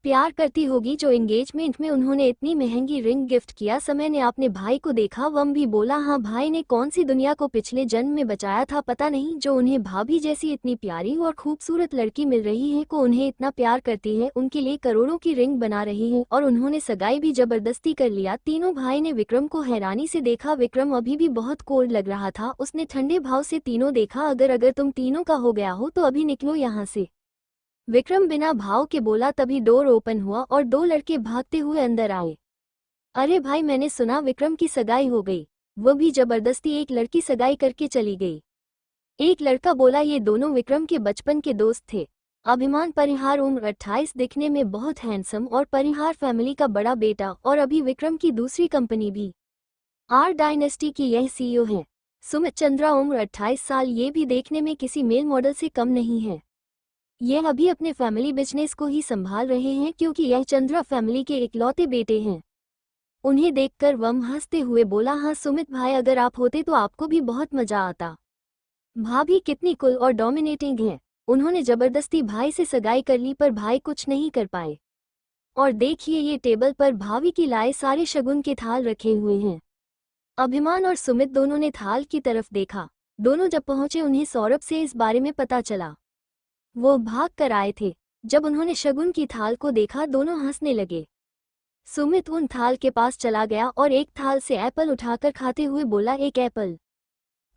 प्यार करती होगी जो एंगेजमेंट में उन्होंने इतनी महंगी रिंग गिफ्ट किया। समय ने अपने भाई को देखा। वम भी बोला, हाँ भाई ने कौन सी दुनिया को पिछले जन्म में बचाया था पता नहीं, जो उन्हें भाभी जैसी इतनी प्यारी और खूबसूरत लड़की मिल रही है, को उन्हें इतना प्यार करती है, उनके लिए करोड़ों की रिंग बना रही है और उन्होंने सगाई भी जबरदस्ती कर लिया। तीनों भाई ने विक्रम को हैरानी से देखा। विक्रम अभी भी बहुत कोल्ड लग रहा था। उसने ठंडे भाव से तीनों देखा। अगर तुम तीनों का हो गया हो तो अभी निकलो यहाँ से, विक्रम बिना भाव के बोला। तभी डोर ओपन हुआ और दो लड़के भागते हुए अंदर आए। अरे भाई, मैंने सुना विक्रम की सगाई हो गई। वो भी जबरदस्ती एक लड़की सगाई करके चली गई। एक लड़का बोला। ये दोनों विक्रम के बचपन के दोस्त थे। अभिमान परिहार, उम्र 28, दिखने में बहुत हैंडसम और परिहार फैमिली का बड़ा बेटा, और अभी विक्रम की दूसरी कंपनी भी आर डायनेस्टी की यह सीईओ है। सुमित चंद्रा, उम्र 28 साल, ये भी देखने में किसी मेल मॉडल से कम नहीं है। यह अभी अपने फैमिली बिजनेस को ही संभाल रहे हैं क्योंकि यह चंद्रा फैमिली के इकलौते बेटे हैं। उन्हें देखकर वम हंसते हुए बोला, हाँ सुमित भाई, अगर आप होते तो आपको भी बहुत मजा आता। भाभी कितनी कुल और डोमिनेटिंग है। उन्होंने जबरदस्ती भाई से सगाई कर ली पर भाई कुछ नहीं कर पाए। और देखिए, ये टेबल पर भाभी की लाए सारे शगुन के थाल रखे हुए हैं। अभिमान और सुमित दोनों ने थाल की तरफ देखा। दोनों जब पहुंचे उन्हें सौरभ से इस बारे में पता चला। वो भाग कर आए थे। जब उन्होंने शगुन की थाल को देखा दोनों हंसने लगे। सुमित उन थाल के पास चला गया और एक थाल से एप्पल उठाकर खाते हुए बोला, एक एप्पल।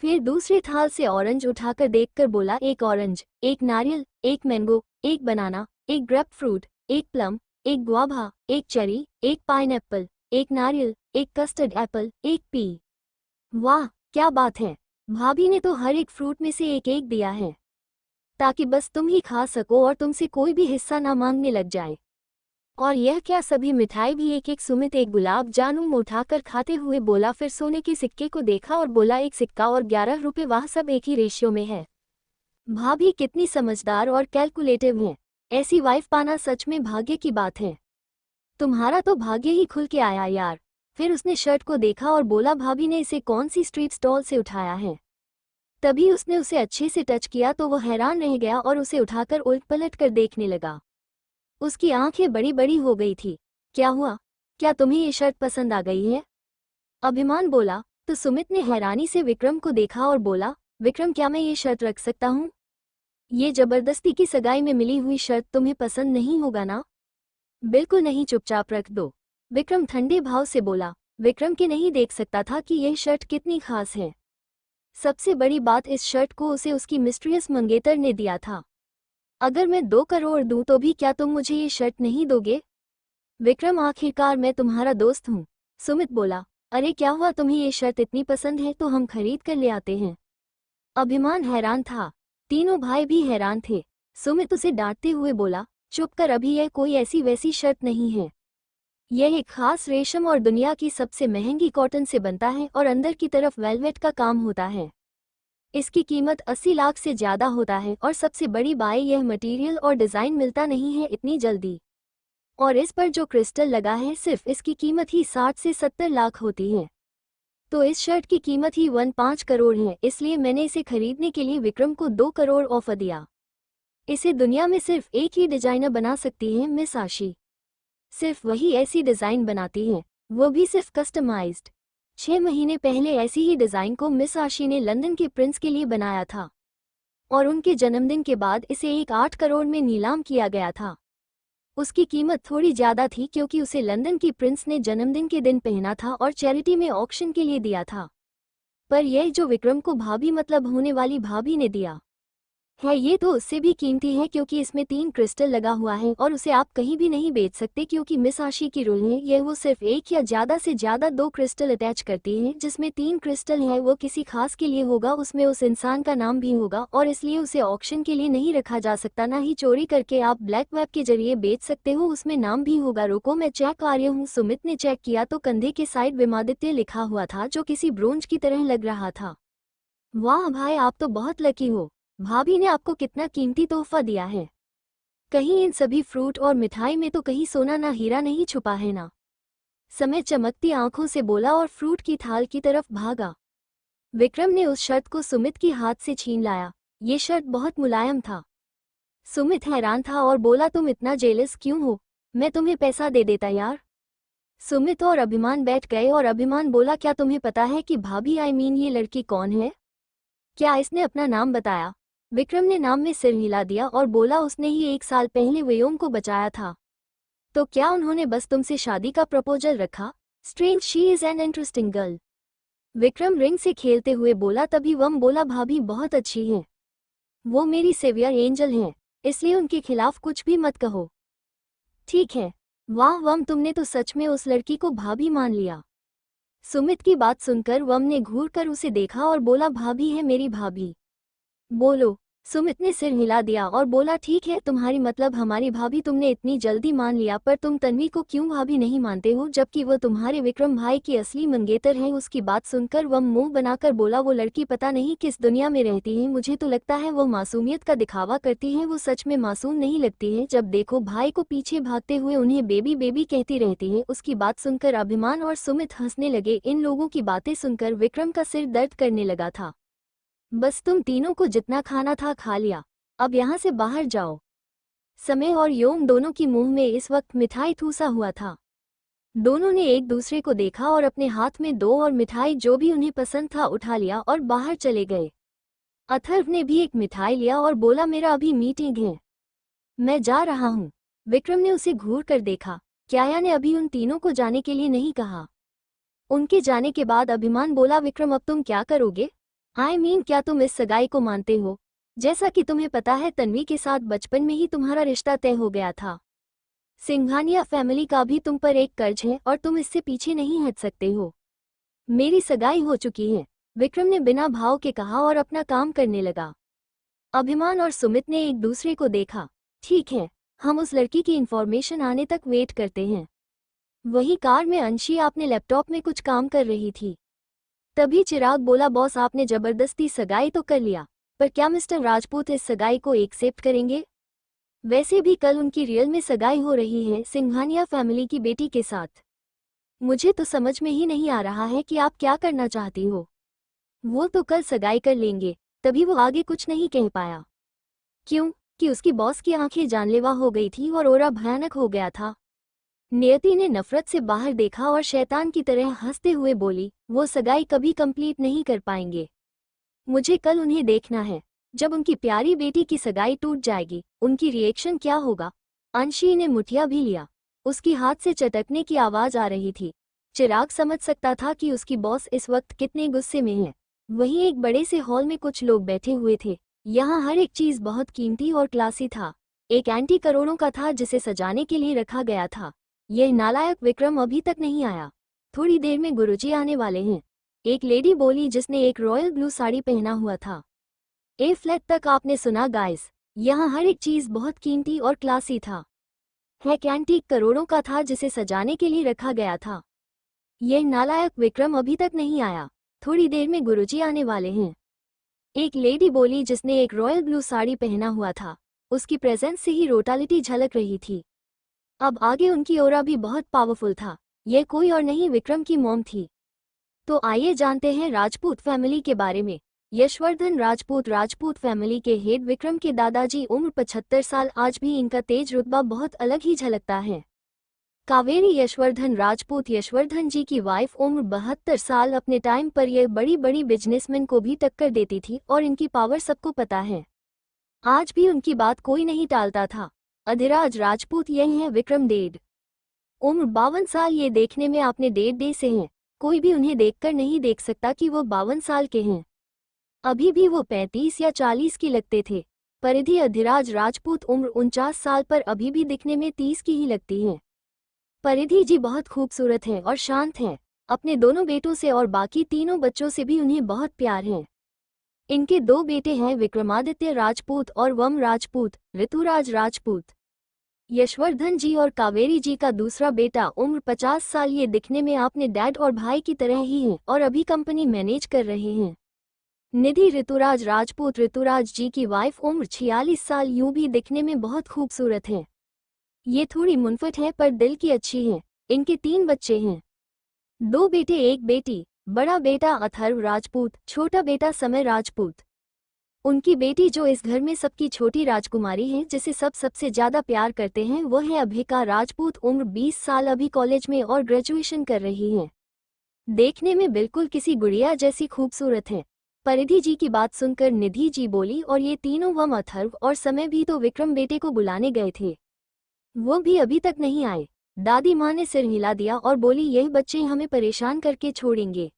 फिर दूसरे थाल से ऑरेंज उठाकर देखकर बोला, एक ऑरेंज, एक नारियल, एक मैंगो, एक बनाना, एक ग्रेप फ्रूट, एक प्लम, एक गुआभा, एक चेरी, एक पाइनएप्पल, एक नारियल, एक कस्टर्ड एप्पल, एक पी। वाह क्या बात है, भाभी ने तो हर एक फ्रूट में से एक एक दिया है ताकि बस तुम ही खा सको और तुमसे कोई भी हिस्सा ना मांगने लग जाए। और यह क्या, सभी मिठाई भी एक एक। सुमित एक गुलाब जामुन उठाकर खाते हुए बोला, फिर सोने के सिक्के को देखा और बोला, एक सिक्का और 11 रुपए, वह सब एक ही रेशियो में है। भाभी कितनी समझदार और कैलकुलेटिव है। ऐसी वाइफ पाना सच में भाग्य की बात है। तुम्हारा तो भाग्य ही खुल के आया यार। फिर उसने शर्ट को देखा और बोला, भाभी ने इसे कौन सी स्ट्रीट स्टॉल से उठाया है। तभी उसने उसे अच्छे से टच किया तो वह हैरान रह गया और उसे उठाकर उलट पलट कर देखने लगा। उसकी आंखें बड़ी बड़ी हो गई थी। क्या हुआ, क्या तुम्हें ये शर्ट पसंद आ गई है? अभिमान बोला। तो सुमित ने हैरानी से विक्रम को देखा और बोला, विक्रम क्या मैं ये शर्ट रख सकता हूँ? ये जबरदस्ती की सगाई में मिली हुई शर्ट तुम्हें पसंद नहीं होगा ना? बिल्कुल नहीं, चुपचाप रख दो, विक्रम ठंडे भाव से बोला। विक्रम के नहीं देख सकता था कि यह शर्ट कितनी खास है। सबसे बड़ी बात, इस शर्ट को उसे उसकी मिस्ट्रियस मंगेतर ने दिया था। अगर मैं 2 करोड़ दूं तो भी क्या तुम मुझे ये शर्ट नहीं दोगे? विक्रम, आखिरकार मैं तुम्हारा दोस्त हूँ। सुमित बोला। अरे क्या हुआ, तुम्हें ये शर्ट इतनी पसंद है तो हम खरीद कर ले आते हैं। अभिमान हैरान था। तीनों भाई भी हैरान थे। सुमित उसे डांटते हुए बोला, चुप कर, अभी यह कोई ऐसी वैसी शर्ट नहीं है। यह एक खास रेशम और दुनिया की सबसे महंगी कॉटन से बनता है और अंदर की तरफ वेलवेट का काम होता है। इसकी कीमत 80 लाख से ज्यादा होता है और सबसे बड़ी बात, यह मटेरियल और डिज़ाइन मिलता नहीं है इतनी जल्दी। और इस पर जो क्रिस्टल लगा है, सिर्फ इसकी कीमत ही 60 से 70 लाख होती है। तो इस शर्ट की कीमत ही 15 करोड़ है। इसलिए मैंने इसे खरीदने के लिए विक्रम को 2 करोड़ ऑफर दिया। इसे दुनिया में सिर्फ एक ही डिजाइनर बना सकती है, मिस आशी। सिर्फ वही ऐसी डिज़ाइन बनाती है, वो भी सिर्फ कस्टमाइज्ड। 6 महीने पहले ऐसी ही डिज़ाइन को मिस आशी ने लंदन के प्रिंस के लिए बनाया था और उनके जन्मदिन के बाद इसे 8 करोड़ में नीलाम किया गया था। उसकी कीमत थोड़ी ज़्यादा थी क्योंकि उसे लंदन की प्रिंस ने जन्मदिन के दिन पहना था और चैरिटी में ऑक्शन के लिए दिया था। पर यह जो विक्रम को भाभी मतलब होने वाली भाभी ने दिया है ये तो उससे भी कीमती है क्योंकि इसमें 3 क्रिस्टल लगा हुआ है और उसे आप कहीं भी नहीं बेच सकते क्योंकि मिस आशी की रूल है यह वो सिर्फ एक या ज़्यादा से ज़्यादा 2 क्रिस्टल अटैच करती है। जिसमें 3 क्रिस्टल है वो किसी खास के लिए होगा, उसमें उस इंसान का नाम भी होगा और इसलिए उसे ऑक्शन के लिए नहीं रखा जा सकता, ना ही चोरी करके आप ब्लैक वेब के जरिए बेच सकते हो, उसमें नाम भी होगा। रुको मैं चेक कर रही हूँ। सुमित ने चेक किया तो कंधे के साइड विमादित्य लिखा हुआ था जो किसी ब्रोंज की तरह लग रहा था। वाह भाई, आप तो बहुत लकी हो, भाभी ने आपको कितना कीमती तोहफा दिया है। कहीं इन सभी फ्रूट और मिठाई में तो कहीं सोना ना हीरा नहीं छुपा है ना। समय चमकती आंखों से बोला और फ्रूट की थाल की तरफ भागा। विक्रम ने उस शर्ट को सुमित के हाथ से छीन लाया। ये शर्ट बहुत मुलायम था। सुमित हैरान था और बोला, तुम इतना जेलस क्यों हो, मैं तुम्हें पैसा दे देता यार। सुमित और अभिमान बैठ गए और अभिमान बोला, क्या तुम्हें पता है कि भाभी ये लड़की कौन है? क्या इसने अपना नाम बताया? विक्रम ने नाम में सिर हिला दिया और बोला, उसने ही 1 साल पहले व्योम को बचाया था। तो क्या उन्होंने बस तुमसे शादी का प्रपोजल रखा? Strange, she is an interesting girl. Vikram ring से खेलते हुए बोला। तभी वम बोला, भाभी बहुत अच्छी है, वो मेरी सेवियर एंजल हैं, इसलिए उनके खिलाफ कुछ भी मत कहो। ठीक है। वाह वम, तुमने तो सच में उस लड़की को भाभी मान लिया। सुमित की बात सुनकर वम ने घूर कर उसे देखा और बोला, भाभी है मेरी भाभी। बोलो। सुमित ने सिर हिला दिया और बोला, ठीक है तुम्हारी मतलब हमारी भाभी। तुमने इतनी जल्दी मान लिया, पर तुम तन्वी को क्यों भाभी नहीं मानते हो जबकि वो तुम्हारे विक्रम भाई की असली मंगेतर है? उसकी बात सुनकर वह मुंह बनाकर बोला, वो लड़की पता नहीं किस दुनिया में रहती है, मुझे तो लगता है वो मासूमियत का दिखावा करती है, वो सच में मासूम नहीं लगती है। जब देखो भाई को पीछे भागते हुए उन्हें बेबी बेबी कहती रहती है। उसकी बात सुनकर अभिमान और सुमित हंसने लगे। इन लोगों की बातें सुनकर विक्रम का सिर दर्द करने लगा था। बस तुम तीनों को जितना खाना था खा लिया, अब यहाँ से बाहर जाओ। समय और योम दोनों की मुंह में इस वक्त मिठाई ठूसा हुआ था। दोनों ने एक दूसरे को देखा और अपने हाथ में 2 और मिठाई जो भी उन्हें पसंद था उठा लिया और बाहर चले गए। अथर्व ने भी एक मिठाई लिया और बोला, मेरा अभी मीटिंग है, मैं जा रहा हूँ। विक्रम ने उसे घूर कर देखा। क्याया ने अभी उन तीनों को जाने के लिए नहीं कहा। उनके जाने के बाद अभिमान बोला, विक्रम अब तुम क्या करोगे? क्या तुम इस सगाई को मानते हो? जैसा कि तुम्हें पता है तन्वी के साथ बचपन में ही तुम्हारा रिश्ता तय हो गया था। सिंघानिया फैमिली का भी तुम पर एक कर्ज है और तुम इससे पीछे नहीं हट सकते हो। मेरी सगाई हो चुकी है, विक्रम ने बिना भाव के कहा और अपना काम करने लगा। अभिमान और सुमित ने एक दूसरे को देखा। ठीक है, हम उस लड़की की इंफॉर्मेशन आने तक वेट करते हैं। वही कार में अंशी अपने लैपटॉप में कुछ काम कर रही थी। तभी चिराग बोला, बॉस आपने जबरदस्ती सगाई तो कर लिया, पर क्या मिस्टर राजपूत इस सगाई को एक्सेप्ट करेंगे? वैसे भी कल उनकी रियल में सगाई हो रही है सिंघानिया फैमिली की बेटी के साथ। मुझे तो समझ में ही नहीं आ रहा है कि आप क्या करना चाहती हो। वो तो कल सगाई कर लेंगे। तभी वो आगे कुछ नहीं कह पाया। क्यों कि उसकी बॉस की आंखें जानलेवा हो गई थी और ओरा भयानक हो गया था। नियति ने नफरत से बाहर देखा और शैतान की तरह हंसते हुए बोली, वो सगाई कभी कंप्लीट नहीं कर पाएंगे। मुझे कल उन्हें देखना है, जब उनकी प्यारी बेटी की सगाई टूट जाएगी उनकी रिएक्शन क्या होगा। अंशी ने मुठिया भी लिया, उसकी हाथ से चटकने की आवाज आ रही थी। चिराग समझ सकता था कि उसकी बॉस इस वक्त कितने गुस्से में है। वहीं एक बड़े से हॉल में कुछ लोग बैठे हुए थे। यहाँ हर एक चीज बहुत कीमती और क्लासी था। एक एंटी करोड़ों का था जिसे सजाने के लिए रखा गया था। यह नालायक विक्रम अभी तक नहीं आया, थोड़ी देर में गुरुजी आने वाले हैं। एक लेडी बोली जिसने एक रॉयल ब्लू साड़ी पहना हुआ था। ए फ्लैट तक आपने सुना गाइस, यहाँ हर एक चीज बहुत कीमती और क्लासी था। एक एंटीक करोड़ों का था जिसे सजाने के लिए रखा गया था। यह नालायक विक्रम अभी तक नहीं आया, थोड़ी देर में गुरुजी आने वाले हैं। एक लेडी बोली जिसने एक रॉयल ब्लू साड़ी पहना हुआ था। उसकी प्रेजेंस से ही रोटालिटी झलक रही थी। अब आगे उनकी ओरा भी बहुत पावरफुल था। यह कोई और नहीं विक्रम की मॉम थी। तो आइए जानते हैं राजपूत फैमिली के बारे में। यशवर्धन राजपूत राजपूत फैमिली के हेड विक्रम के दादाजी, उम्र 75 साल। आज भी इनका तेज रुतबा बहुत अलग ही झलकता है। कावेरी यशवर्धन राजपूत यशवर्धन जी की वाइफ, उम्र 72 साल। अपने टाइम पर ये बड़ी बड़ी बिजनेसमैन को भी टक्कर देती थी और इनकी पावर सबको पता है। आज भी उनकी बात कोई नहीं टालता था। अधिराज राजपूत यही है विक्रम डेढ़। उम्र 52 साल। ये देखने में आपने 1.5 से हैं। कोई भी उन्हें देखकर नहीं देख सकता कि वो 52 साल के हैं। अभी भी वो 35 या 40 की लगते थे। परिधि अधिराज राजपूत उम्र 49 साल पर अभी भी दिखने में 30 की ही लगती हैं। परिधि जी बहुत खूबसूरत हैं और शांत हैं। अपने दोनों बेटों से और बाकी तीनों बच्चों से भी उन्हें बहुत प्यार है। इनके 2 बेटे हैं, विक्रमादित्य राजपूत और वम राजपूत, ऋतुराज राजपूत। यशवर्धन जी और कावेरी जी का दूसरा बेटा उम्र 50 साल। ये दिखने में आपने डैड और भाई की तरह ही हैं और अभी कंपनी मैनेज कर रहे हैं। निधि ऋतुराज राजपूत ऋतुराज जी की वाइफ, उम्र 46 साल। यूं भी दिखने में बहुत खूबसूरत है। ये थोड़ी मुनफट है पर दिल की अच्छी है। इनके 3 बच्चे हैं, 2 बेटे 1 बेटी। बड़ा बेटा अथर्व राजपूत, छोटा बेटा समय राजपूत। उनकी बेटी जो इस घर में सबकी छोटी राजकुमारी है, जिसे सब सबसे ज्यादा प्यार करते हैं, वो है अभिका राजपूत। उम्र 20 साल। अभी कॉलेज में और ग्रेजुएशन कर रही हैं। देखने में बिल्कुल किसी गुड़िया जैसी खूबसूरत है। परिधि जी की बात सुनकर निधि जी बोली, और ये तीनों, वम अथर्व और समय भी तो विक्रम बेटे को बुलाने गए थे, वो भी अभी तक नहीं आए। दादी माँ ने सिर हिला दिया और बोली, यही बच्चे हमें परेशान करके छोड़ेंगे।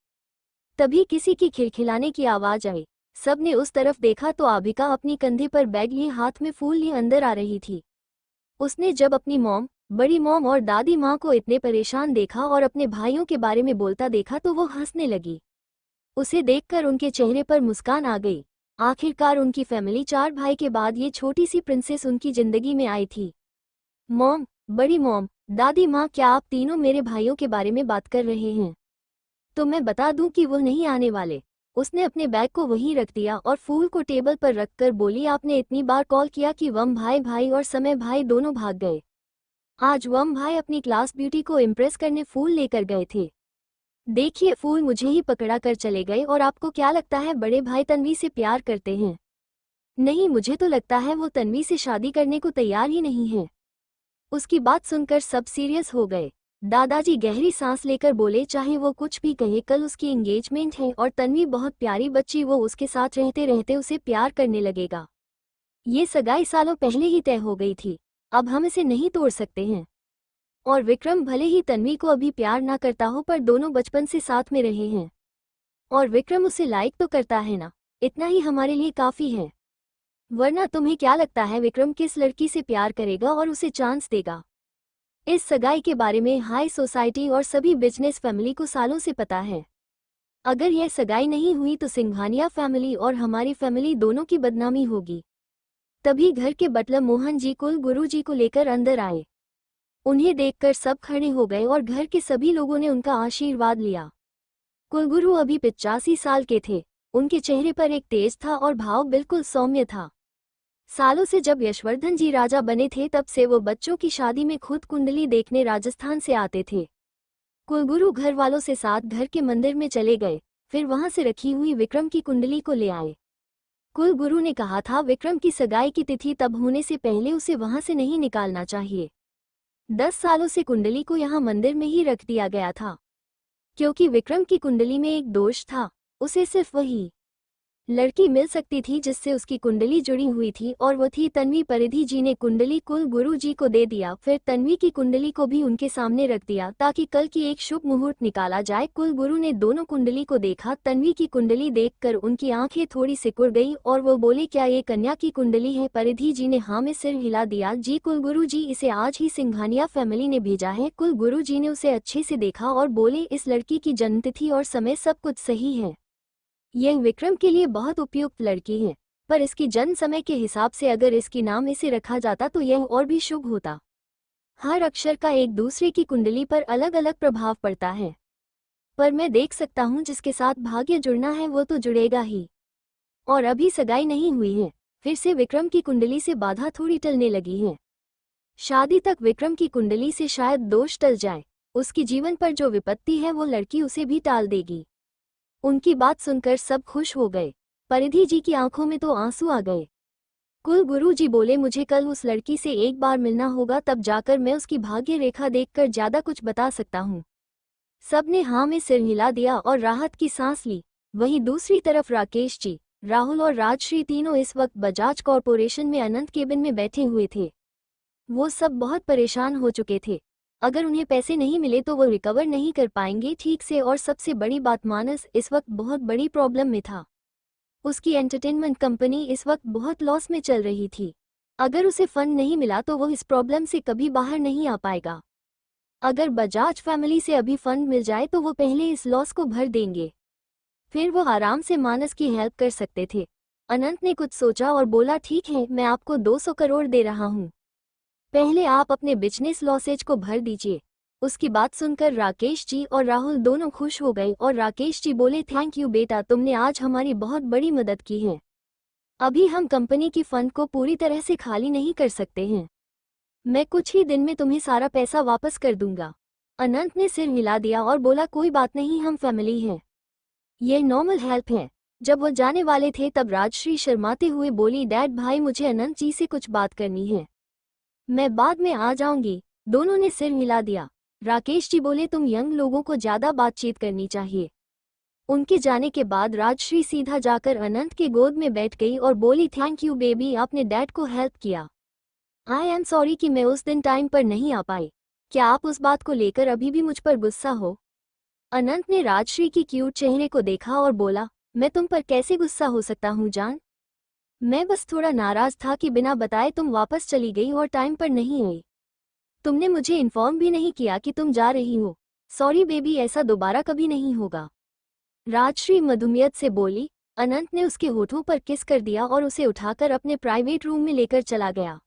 तभी किसी की खिलखिलाने की आवाज आई। सबने उस तरफ देखा तो आभिका अपनी कंधे पर बैग लिए, हाथ में फूल लिए अंदर आ रही थी। उसने जब अपनी मॉम, बड़ी मॉम और दादी माँ को इतने परेशान देखा और अपने भाइयों के बारे में बोलता देखा तो वो हंसने लगी। उसे देखकर उनके चेहरे पर मुस्कान आ गई। आखिरकार उनकी फैमिली 4 भाई के बाद ये छोटी सी प्रिंसेस उनकी जिंदगी में आई थी। मॉम, बड़ी मॉम, दादी माँ, क्या आप तीनों मेरे भाइयों के बारे में बात कर रहे हैं? तो मैं बता दूं कि वो नहीं आने वाले। उसने अपने बैग को वहीं रख दिया और फूल को टेबल पर रखकर बोली, आपने इतनी बार कॉल किया कि वम भाई और समय भाई दोनों भाग गए। आज वम भाई अपनी क्लास ब्यूटी को इम्प्रेस करने फूल लेकर गए थे। देखिए, फूल मुझे ही पकड़ा कर चले गए। और आपको क्या लगता है बड़े भाई तन्वी से प्यार करते हैं? नहीं, मुझे तो लगता है वो तन्वी से शादी करने को तैयार ही नहीं है। उसकी बात सुनकर सब सीरियस हो गए। दादाजी गहरी सांस लेकर बोले, चाहे वो कुछ भी कहे, कल उसकी एंगेजमेंट है और तन्वी बहुत प्यारी बच्ची, वो उसके साथ रहते रहते उसे प्यार करने लगेगा। ये सगाई सालों पहले ही तय हो गई थी, अब हम इसे नहीं तोड़ सकते हैं। और विक्रम भले ही तन्वी को अभी प्यार ना करता हो, पर दोनों बचपन से साथ में रहे हैं और विक्रम उसे लाइक तो करता है ना, इतना ही हमारे लिए काफी है। वरना तुम्हें क्या लगता है विक्रम किस लड़की से प्यार करेगा और उसे चांस देगा? इस सगाई के बारे में हाई सोसाइटी और सभी बिजनेस फैमिली को सालों से पता है। अगर यह सगाई नहीं हुई तो सिंघानिया फैमिली और हमारी फैमिली दोनों की बदनामी होगी। तभी घर के बटलर मोहन जी कुल गुरु जी को लेकर अंदर आए। उन्हें देखकर सब खड़े हो गए और घर के सभी लोगों ने उनका आशीर्वाद लिया। कुलगुरु अभी 85 साल के थे। उनके चेहरे पर एक तेज था और भाव बिल्कुल सौम्य था। सालों से जब यशवर्धन जी राजा बने थे, तब से वो बच्चों की शादी में खुद कुंडली देखने राजस्थान से आते थे। कुलगुरु घर वालों से साथ घर के मंदिर में चले गए, फिर वहां से रखी हुई विक्रम की कुंडली को ले आए। कुलगुरु ने कहा था, विक्रम की सगाई की तिथि तब होने से पहले उसे वहां से नहीं निकालना चाहिए। 10 सालों से कुंडली को यहाँ मंदिर में ही रख दिया गया था, क्योंकि विक्रम की कुंडली में एक दोष था। उसे सिर्फ वही लड़की मिल सकती थी जिससे उसकी कुंडली जुड़ी हुई थी, और वो थी तन्वी। परिधि जी ने कुंडली कुल गुरु जी को दे दिया, फिर तन्वी की कुंडली को भी उनके सामने रख दिया ताकि कल की एक शुभ मुहूर्त निकाला जाए। कुल गुरु ने दोनों कुंडली को देखा। तन्वी की कुंडली देखकर उनकी आंखें थोड़ी सिकुड़ गई और वो बोले, क्या ये कन्या की कुंडली है? परिधि जी ने हाँ में सिर हिला दिया। जी कुलगुरु जी, इसे आज ही सिंघानिया फैमिली ने भेजा है। कुल गुरु जी ने उसे अच्छे से देखा और बोले, इस लड़की की जन्मतिथि और समय सब कुछ सही है। यह विक्रम के लिए बहुत उपयुक्त लड़की है, पर इसकी जन्म समय के हिसाब से अगर इसकी नाम इसे रखा जाता तो यह और भी शुभ होता। हर अक्षर का एक दूसरे की कुंडली पर अलग अलग प्रभाव पड़ता है, पर मैं देख सकता हूँ जिसके साथ भाग्य जुड़ना है वो तो जुड़ेगा ही। और अभी सगाई नहीं हुई है, फिर से विक्रम की कुंडली से बाधा थोड़ी टलने लगी है। शादी तक विक्रम की कुंडली से शायद दोष टल जाए। उसकी जीवन पर जो विपत्ति है वो लड़की उसे भी टाल देगी। उनकी बात सुनकर सब खुश हो गए। परिधि जी की आंखों में तो आंसू आ गए। कुल गुरुजी बोले मुझे कल उस लड़की से एक बार मिलना होगा, तब जाकर मैं उसकी भाग्य रेखा देखकर ज्यादा कुछ बता सकता हूँ। सबने हाँ में सिर हिला दिया और राहत की सांस ली। वहीं दूसरी तरफ राकेश जी, राहुल और राजश्री तीनों इस वक्त बजाज कॉरपोरेशन में अनंत केबिन में बैठे हुए थे। वो सब बहुत परेशान हो चुके थे। अगर उन्हें पैसे नहीं मिले तो वो रिकवर नहीं कर पाएंगे ठीक से, और सबसे बड़ी बात, मानस इस वक्त बहुत बड़ी प्रॉब्लम में था। उसकी एंटरटेनमेंट कंपनी इस वक्त बहुत लॉस में चल रही थी। अगर उसे फंड नहीं मिला तो वो इस प्रॉब्लम से कभी बाहर नहीं आ पाएगा। अगर बजाज फैमिली से अभी फंड मिल जाए तो वो पहले इस लॉस को भर देंगे, फिर वो आराम से मानस की हेल्प कर सकते थे। अनंत ने कुछ सोचा और बोला, ठीक है, मैं आपको 200 करोड़ दे रहा हूँ, पहले आप अपने बिजनेस लॉसेज को भर दीजिए। उसकी बात सुनकर राकेश जी और राहुल दोनों खुश हो गए और राकेश जी बोले, थैंक यू बेटा, तुमने आज हमारी बहुत बड़ी मदद की है। अभी हम कंपनी की फंड को पूरी तरह से खाली नहीं कर सकते हैं। मैं कुछ ही दिन में तुम्हें सारा पैसा वापस कर दूंगा। अनंत ने सिर हिला दिया और बोला, कोई बात नहीं, हम फैमिली हैं, ये नॉर्मल हेल्प है। जब वो जाने वाले थे तब राजश्री शर्माते हुए बोली, डैड भाई, मुझे अनंत जी से कुछ बात करनी है, मैं बाद में आ जाऊंगी। दोनों ने सिर हिला दिया। राकेश जी बोले, तुम यंग लोगों को ज्यादा बातचीत करनी चाहिए। उनके जाने के बाद राजश्री सीधा जाकर अनंत के गोद में बैठ गई और बोली, थैंक यू बेबी, आपने डैड को हेल्प किया। आई एम सॉरी कि मैं उस दिन टाइम पर नहीं आ पाई। क्या आप उस बात को लेकर अभी भी मुझ पर गुस्सा हो? अनंत ने राजश्री की क्यूट चेहरे को देखा और बोला, मैं तुम पर कैसे गुस्सा हो सकता हूँ जान? मैं बस थोड़ा नाराज था कि बिना बताए तुम वापस चली गई और टाइम पर नहीं आई। तुमने मुझे इन्फॉर्म भी नहीं किया कि तुम जा रही हो। सॉरी बेबी, ऐसा दोबारा कभी नहीं होगा। राजश्री मधुमियत से बोली। अनंत ने उसके होठों पर किस कर दिया और उसे उठाकर अपने प्राइवेट रूम में लेकर चला गया।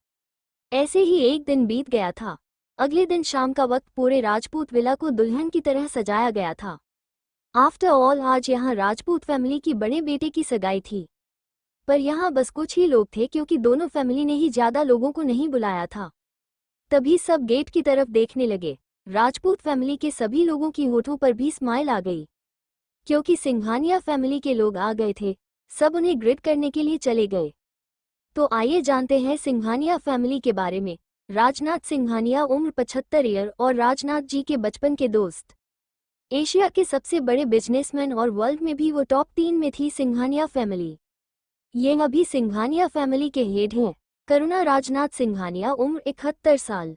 ऐसे ही एक दिन बीत गया था। अगले दिन शाम का वक्त पूरे राजपूत विला को दुल्हन की तरह सजाया गया था। आफ्टर ऑल आज यहाँ राजपूत फैमिली की बड़े बेटे की सगाई थी, पर यहाँ बस कुछ ही लोग थे क्योंकि दोनों फैमिली ने ही ज्यादा लोगों को नहीं बुलाया था। तभी सब गेट की तरफ देखने लगे। राजपूत फैमिली के सभी लोगों की होठों पर भी स्माइल आ गई, क्योंकि सिंघानिया फैमिली के लोग आ गए थे। सब उन्हें ग्रिट करने के लिए चले गए। तो आइए जानते हैं सिंघानिया फैमिली के बारे में। राजनाथ सिंघानिया उम्र 75 ईयर और राजनाथ जी के बचपन के दोस्त। एशिया के सबसे बड़े बिजनेसमैन और वर्ल्ड में भी वो टॉप 3 में थी सिंघानिया फैमिली। ये अभी सिंघानिया फैमिली के हेड हैं। करुणा राजनाथ सिंघानिया उम्र 71 साल।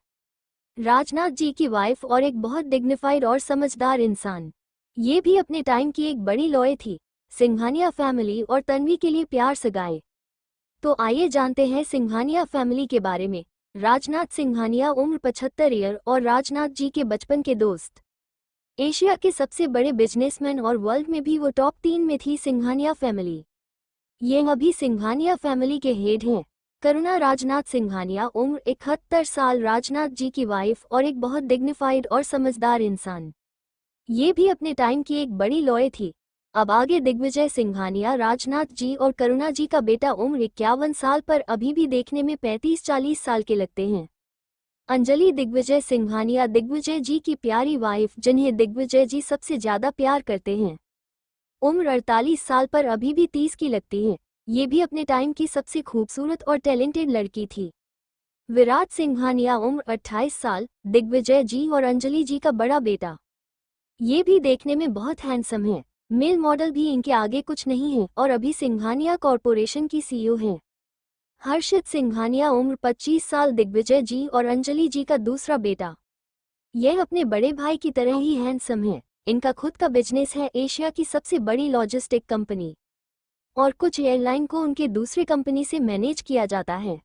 राजनाथ जी की वाइफ और एक बहुत डिग्निफाइड और समझदार इंसान। ये भी अपने टाइम की एक बड़ी लॉय थी। सिंघानिया फैमिली और तन्वी के लिए प्यार सगाए। तो आइए जानते हैं सिंघानिया फैमिली के बारे में। राजनाथ सिंघानिया उम्र 75 ईयर और राजनाथ जी के बचपन के दोस्त। एशिया के सबसे बड़े बिजनेसमैन और वर्ल्ड में भी वो टॉप 3 में थी सिंघानिया फैमिली। ये अभी सिंघानिया फैमिली के हेड हैं। करुणा राजनाथ सिंघानिया उम्र 71 साल, राजनाथ जी की वाइफ और एक बहुत डिग्निफाइड और समझदार इंसान। ये भी अपने टाइम की एक बड़ी लॉय थी। अब आगे दिग्विजय सिंघानिया, राजनाथ जी और करुणा जी का बेटा, उम्र 51 साल पर अभी भी देखने में 35-40 साल के लगते हैं। अंजलि दिग्विजय सिंघानिया, दिग्विजय जी की प्यारी वाइफ, जिन्हें दिग्विजय जी सबसे ज्यादा प्यार करते हैं। उम्र 48 साल पर अभी भी 30 की लगती है। ये भी अपने टाइम की सबसे खूबसूरत और टैलेंटेड लड़की थी। विराट सिंघानिया उम्र 28 साल, दिग्विजय जी और अंजलि जी का बड़ा बेटा। ये भी देखने में बहुत हैंडसम है। मेल मॉडल भी इनके आगे कुछ नहीं है और अभी सिंघानिया कॉरपोरेशन की सीईओ हैं। हर्षित सिंघानिया उम्र 25 साल, दिग्विजय जी और अंजलि जी का दूसरा बेटा। यह अपने बड़े भाई की तरह ही हैंडसम है। इनका खुद का बिजनेस है, एशिया की सबसे बड़ी लॉजिस्टिक कंपनी, और कुछ एयरलाइन को उनके दूसरे कंपनी से मैनेज किया जाता है।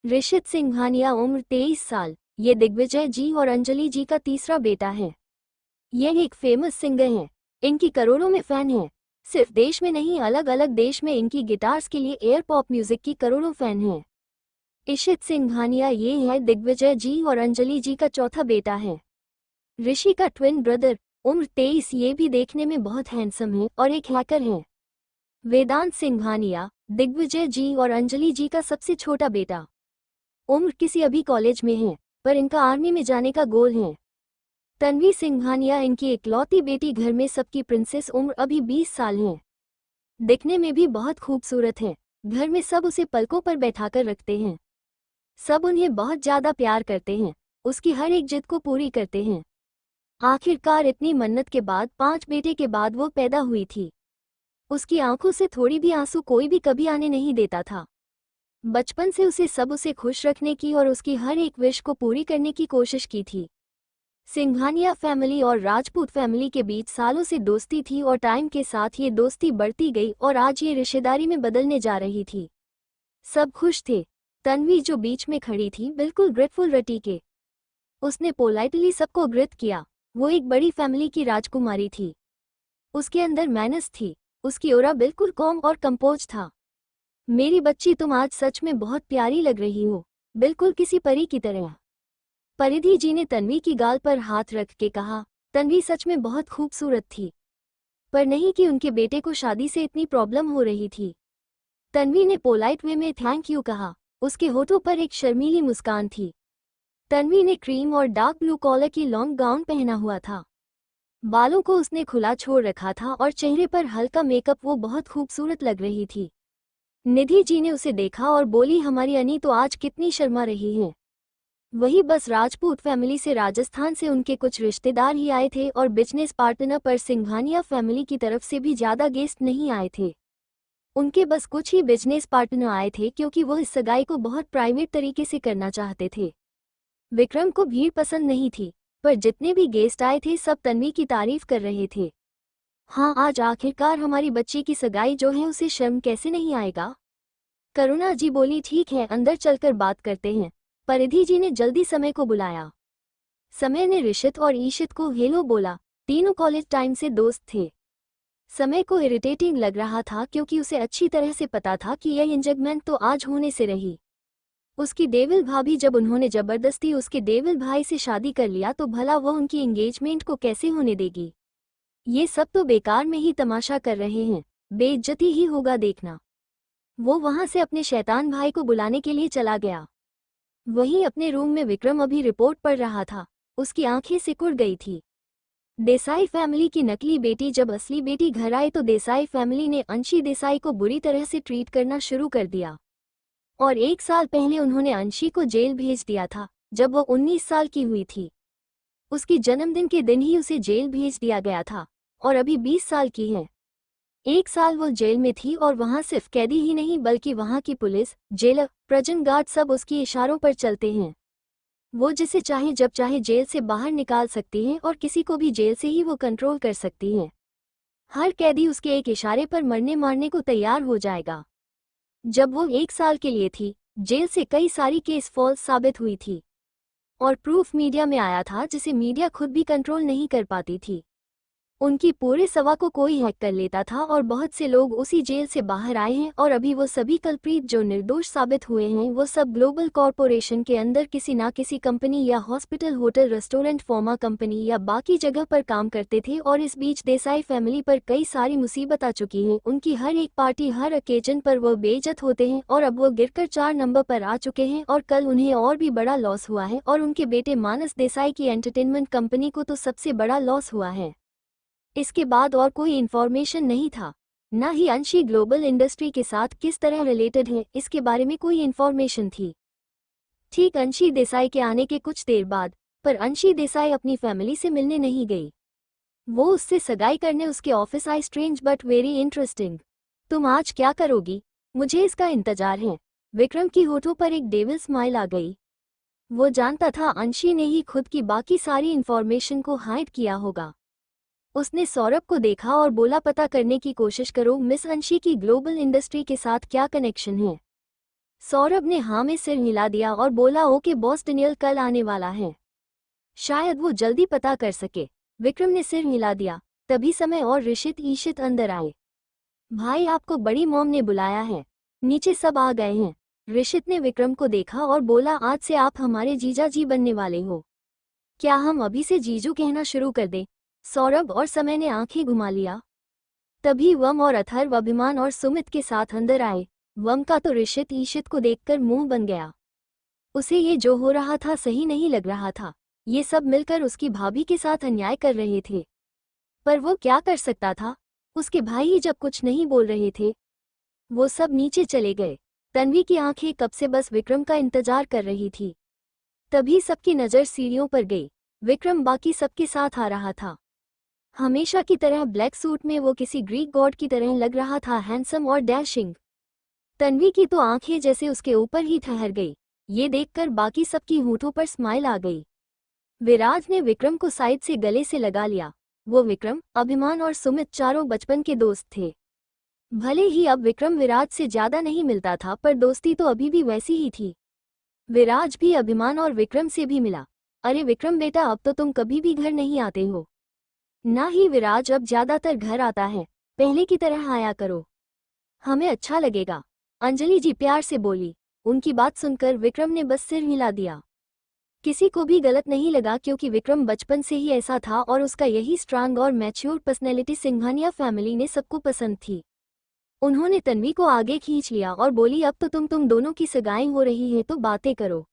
ऋषित सिंघानिया उम्र 23 साल, ये दिग्विजय जी और अंजलि जी का तीसरा बेटा है। यह एक फेमस सिंगर हैं। इनकी करोड़ों में फैन हैं। सिर्फ देश में नहीं, अलग अलग देश में इनकी गिटार्स के लिए एयर पॉप म्यूजिक की करोड़ों फैन हैं। इशित सिंघानिया ये है दिग्विजय जी और अंजलि जी का चौथा बेटा है। ऋषि का ट्विन ब्रदर, उम्र 23, ये भी देखने में बहुत हैंडसम है और एक हैकर है। वेदांत सिंघानिया, दिग्विजय जी और अंजलि जी का सबसे छोटा बेटा। उम्र किसी अभी कॉलेज में है, पर इनका आर्मी में जाने का गोल है। तन्वी सिंघानिया इनकी इकलौती बेटी, घर में सबकी प्रिंसेस, उम्र अभी 20 साल है। दिखने में भी बहुत खूबसूरत है। घर में सब उसे पलकों पर बैठाकर रखते हैं। सब उन्हें बहुत ज्यादा प्यार करते हैं, उसकी हर एक जिद को पूरी करते हैं। आखिरकार इतनी मन्नत के बाद 5 बेटे के बाद वो पैदा हुई थी। उसकी आंखों से थोड़ी भी आंसू कोई भी कभी आने नहीं देता था। बचपन से उसे खुश रखने की और उसकी हर एक विश को पूरी करने की कोशिश की थी। सिंघानिया फैमिली और राजपूत फैमिली के बीच सालों से दोस्ती थी और टाइम के साथ ये दोस्ती बढ़ती गई और आज ये रिश्तेदारी में बदलने जा रही थी। सब खुश थे। तन्वी जो बीच में खड़ी थी बिल्कुल ग्रेटफुल रटी के। उसने पोलाइटली सबको ग्रिट किया। वो एक बड़ी फैमिली की राजकुमारी थी। उसके अंदर मैनर्स थी। उसकी ओरा बिल्कुल कॉम और कंपोज था। मेरी बच्ची, तुम आज सच में बहुत प्यारी लग रही हो, बिल्कुल किसी परी की तरह। परिधि जी ने तन्वी की गाल पर हाथ रख के कहा। तन्वी सच में बहुत खूबसूरत थी, पर नहीं कि उनके बेटे को शादी से इतनी प्रॉब्लम हो रही थी। तन्वी ने पोलाइट वे में थैंक यू कहा। उसके होठों पर एक शर्मीली मुस्कान थी। तन्वी ने क्रीम और डार्क ब्लू कॉलर की लॉन्ग गाउन पहना हुआ था। बालों को उसने खुला छोड़ रखा था और चेहरे पर हल्का मेकअप। वो बहुत खूबसूरत लग रही थी। निधि जी ने उसे देखा और बोली, हमारी अनी तो आज कितनी शर्मा रही है। वही बस राजपूत फैमिली से, राजस्थान से उनके कुछ रिश्तेदार ही आए थे और बिजनेस पार्टनर, पर सिंघानिया फैमिली की तरफ से भी ज्यादा गेस्ट नहीं आए थे। उनके बस कुछ ही बिजनेस पार्टनर आए थे क्योंकि वो इस सगाई को बहुत प्राइवेट तरीके से करना चाहते थे। विक्रम को भीड़ पसंद नहीं थी, पर जितने भी गेस्ट आए थे सब तन्वी की तारीफ कर रहे थे। हाँ, आज आखिरकार हमारी बच्ची की सगाई जो है, उसे शर्म कैसे नहीं आएगा। करुणा जी बोली, ठीक है, अंदर चलकर बात करते हैं। परिधि जी ने जल्दी समय को बुलाया। समय ने ऋषित और ईशित को हेलो बोला। तीनों कॉलेज टाइम से दोस्त थे। समय को इरिटेटिंग लग रहा था क्योंकि उसे अच्छी तरह से पता था कि यह एंगेजमेंट तो आज होने से रही। उसकी देविल भाभी, जब उन्होंने जबरदस्ती उसके देविल भाई से शादी कर लिया तो भला वो उनकी एंगेजमेंट को कैसे होने देगी। ये सब तो बेकार में ही तमाशा कर रहे हैं, बेइज्जती ही होगा देखना। वो वहां से अपने शैतान भाई को बुलाने के लिए चला गया। वहीं अपने रूम में विक्रम अभी रिपोर्ट पढ़ रहा था। उसकी आंखें सिकुड़ गई थी। देसाई फैमिली की नकली बेटी जब असली बेटी घर आई तो देसाई फैमिली ने अंशी देसाई को बुरी तरह से ट्रीट करना शुरू कर दिया। और 1 साल पहले उन्होंने अंशी को जेल भेज दिया था जब वो 19 साल की हुई थी। उसकी जन्मदिन के दिन ही उसे जेल भेज दिया गया था और अभी 20 साल की है। 1 साल वो जेल में थी और वहां सिर्फ कैदी ही नहीं बल्कि वहां की पुलिस, जेलर, प्रिजन गार्ड सब उसकी इशारों पर चलते हैं। वो जिसे चाहे जब चाहे जेल से बाहर निकाल सकती हैं और किसी को भी जेल से ही वो कंट्रोल कर सकती हैं। हर कैदी उसके एक इशारे पर मरने मारने को तैयार हो जाएगा। जब वो 1 साल के लिए थी, जेल से कई सारी केस फॉल्स साबित हुई थी और प्रूफ मीडिया में आया था जिसे मीडिया खुद भी कंट्रोल नहीं कर पाती थी। उनकी पूरे सवा को कोई हैक कर लेता था और बहुत से लोग उसी जेल से बाहर आए हैं और अभी वो सभी कल्प्रीट जो निर्दोष साबित हुए हैं वो सब ग्लोबल कॉरपोरेशन के अंदर किसी ना किसी कंपनी या hospital, hotel, restaurant, pharma company या बाकी जगह पर काम करते थे। और इस बीच देसाई फैमिली पर कई सारी मुसीबत आ चुकी हैं। उनकी हर एक पार्टी, हर ओकेजन पर वो बेइज्जत होते हैं और अब वो गिरकर 4 नंबर पर आ चुके हैं और कल उन्हें और भी बड़ा लॉस हुआ है और उनके बेटे मानस देसाई की एंटरटेनमेंट कंपनी को तो सबसे बड़ा लॉस हुआ है। इसके बाद और कोई इन्फॉर्मेशन नहीं था, न ही अंशी ग्लोबल इंडस्ट्री के साथ किस तरह रिलेटेड है इसके बारे में कोई इन्फॉर्मेशन थी। ठीक अंशी देसाई के आने के कुछ देर बाद, पर अंशी देसाई अपनी फैमिली से मिलने नहीं गई। वो उससे सगाई करने उसके office I. Strange but very interesting. तुम आज क्या करोगी? मुझे इसका इंतजार है। विक्रम की होठों पर एक डेविल स्माइल आ गई। वो जानता था अंशी ने ही खुद की बाकी सारी इन्फॉर्मेशन को हाइड किया होगा। उसने सौरभ को देखा और बोला, पता करने की कोशिश करो मिस अंशी की ग्लोबल इंडस्ट्री के साथ क्या कनेक्शन है। सौरभ ने हाँ में सिर हिला दिया और बोला, ओके बॉस, डेनियल कल आने वाला है, शायद वो जल्दी पता कर सके। विक्रम ने सिर हिला दिया। तभी समय और ऋषित ईशित अंदर आए। भाई, आपको बड़ी मॉम ने बुलाया है। नीचे सब आ गए हैं। ऋषित ने विक्रम को देखा और बोला, आज से आप हमारे जीजा जी बनने वाले हो। क्या हम अभी से जीजू कहना शुरू कर दें? सौरभ और समय ने आंखें घुमा लिया। तभी वम और अथर्व अभिमान और सुमित के साथ अंदर आए। वम का तो ऋषित ईशित को देखकर मुंह बन गया। उसे ये जो हो रहा था सही नहीं लग रहा था। ये सब मिलकर उसकी भाभी के साथ अन्याय कर रहे थे, पर वो क्या कर सकता था? उसके भाई ही जब कुछ नहीं बोल रहे थे। वो सब नीचे चले गए। तन्वी की आंखें कब से बस विक्रम का इंतजार कर रही थी। तभी सबकी नज़र सीढ़ियों पर गई। विक्रम बाकी सबके साथ आ रहा था। हमेशा की तरह ब्लैक सूट में वो किसी ग्रीक गॉड की तरह लग रहा था, हैंडसम और डैशिंग। तन्वी की तो आंखें जैसे उसके ऊपर ही ठहर गई। ये देखकर बाकी सबकी होठों पर स्माइल आ गई। विराज ने विक्रम को साइड से गले से लगा लिया। वो विक्रम, अभिमान और सुमित चारों बचपन के दोस्त थे। भले ही अब विक्रम विराज से ज्यादा नहीं मिलता था, पर दोस्ती तो अभी भी वैसी ही थी। विराज भी अभिमान और विक्रम से भी मिला। अरे विक्रम बेटा, अब तो तुम कभी भी घर नहीं आते हो। ना ही विराज अब ज्यादातर घर आता है, पहले की तरह आया करो, हमें अच्छा लगेगा। अंजलि जी प्यार से बोली। उनकी बात सुनकर विक्रम ने बस सिर हिला दिया। किसी को भी गलत नहीं लगा, क्योंकि विक्रम बचपन से ही ऐसा था और उसका यही स्ट्रांग और मैच्योर पर्सनैलिटी सिंघानिया फैमिली ने सबको पसंद थी। उन्होंने तन्वी को आगे खींच लिया और बोली, अब तो तुम दोनों की सगाई हो रही है तो बातें करो।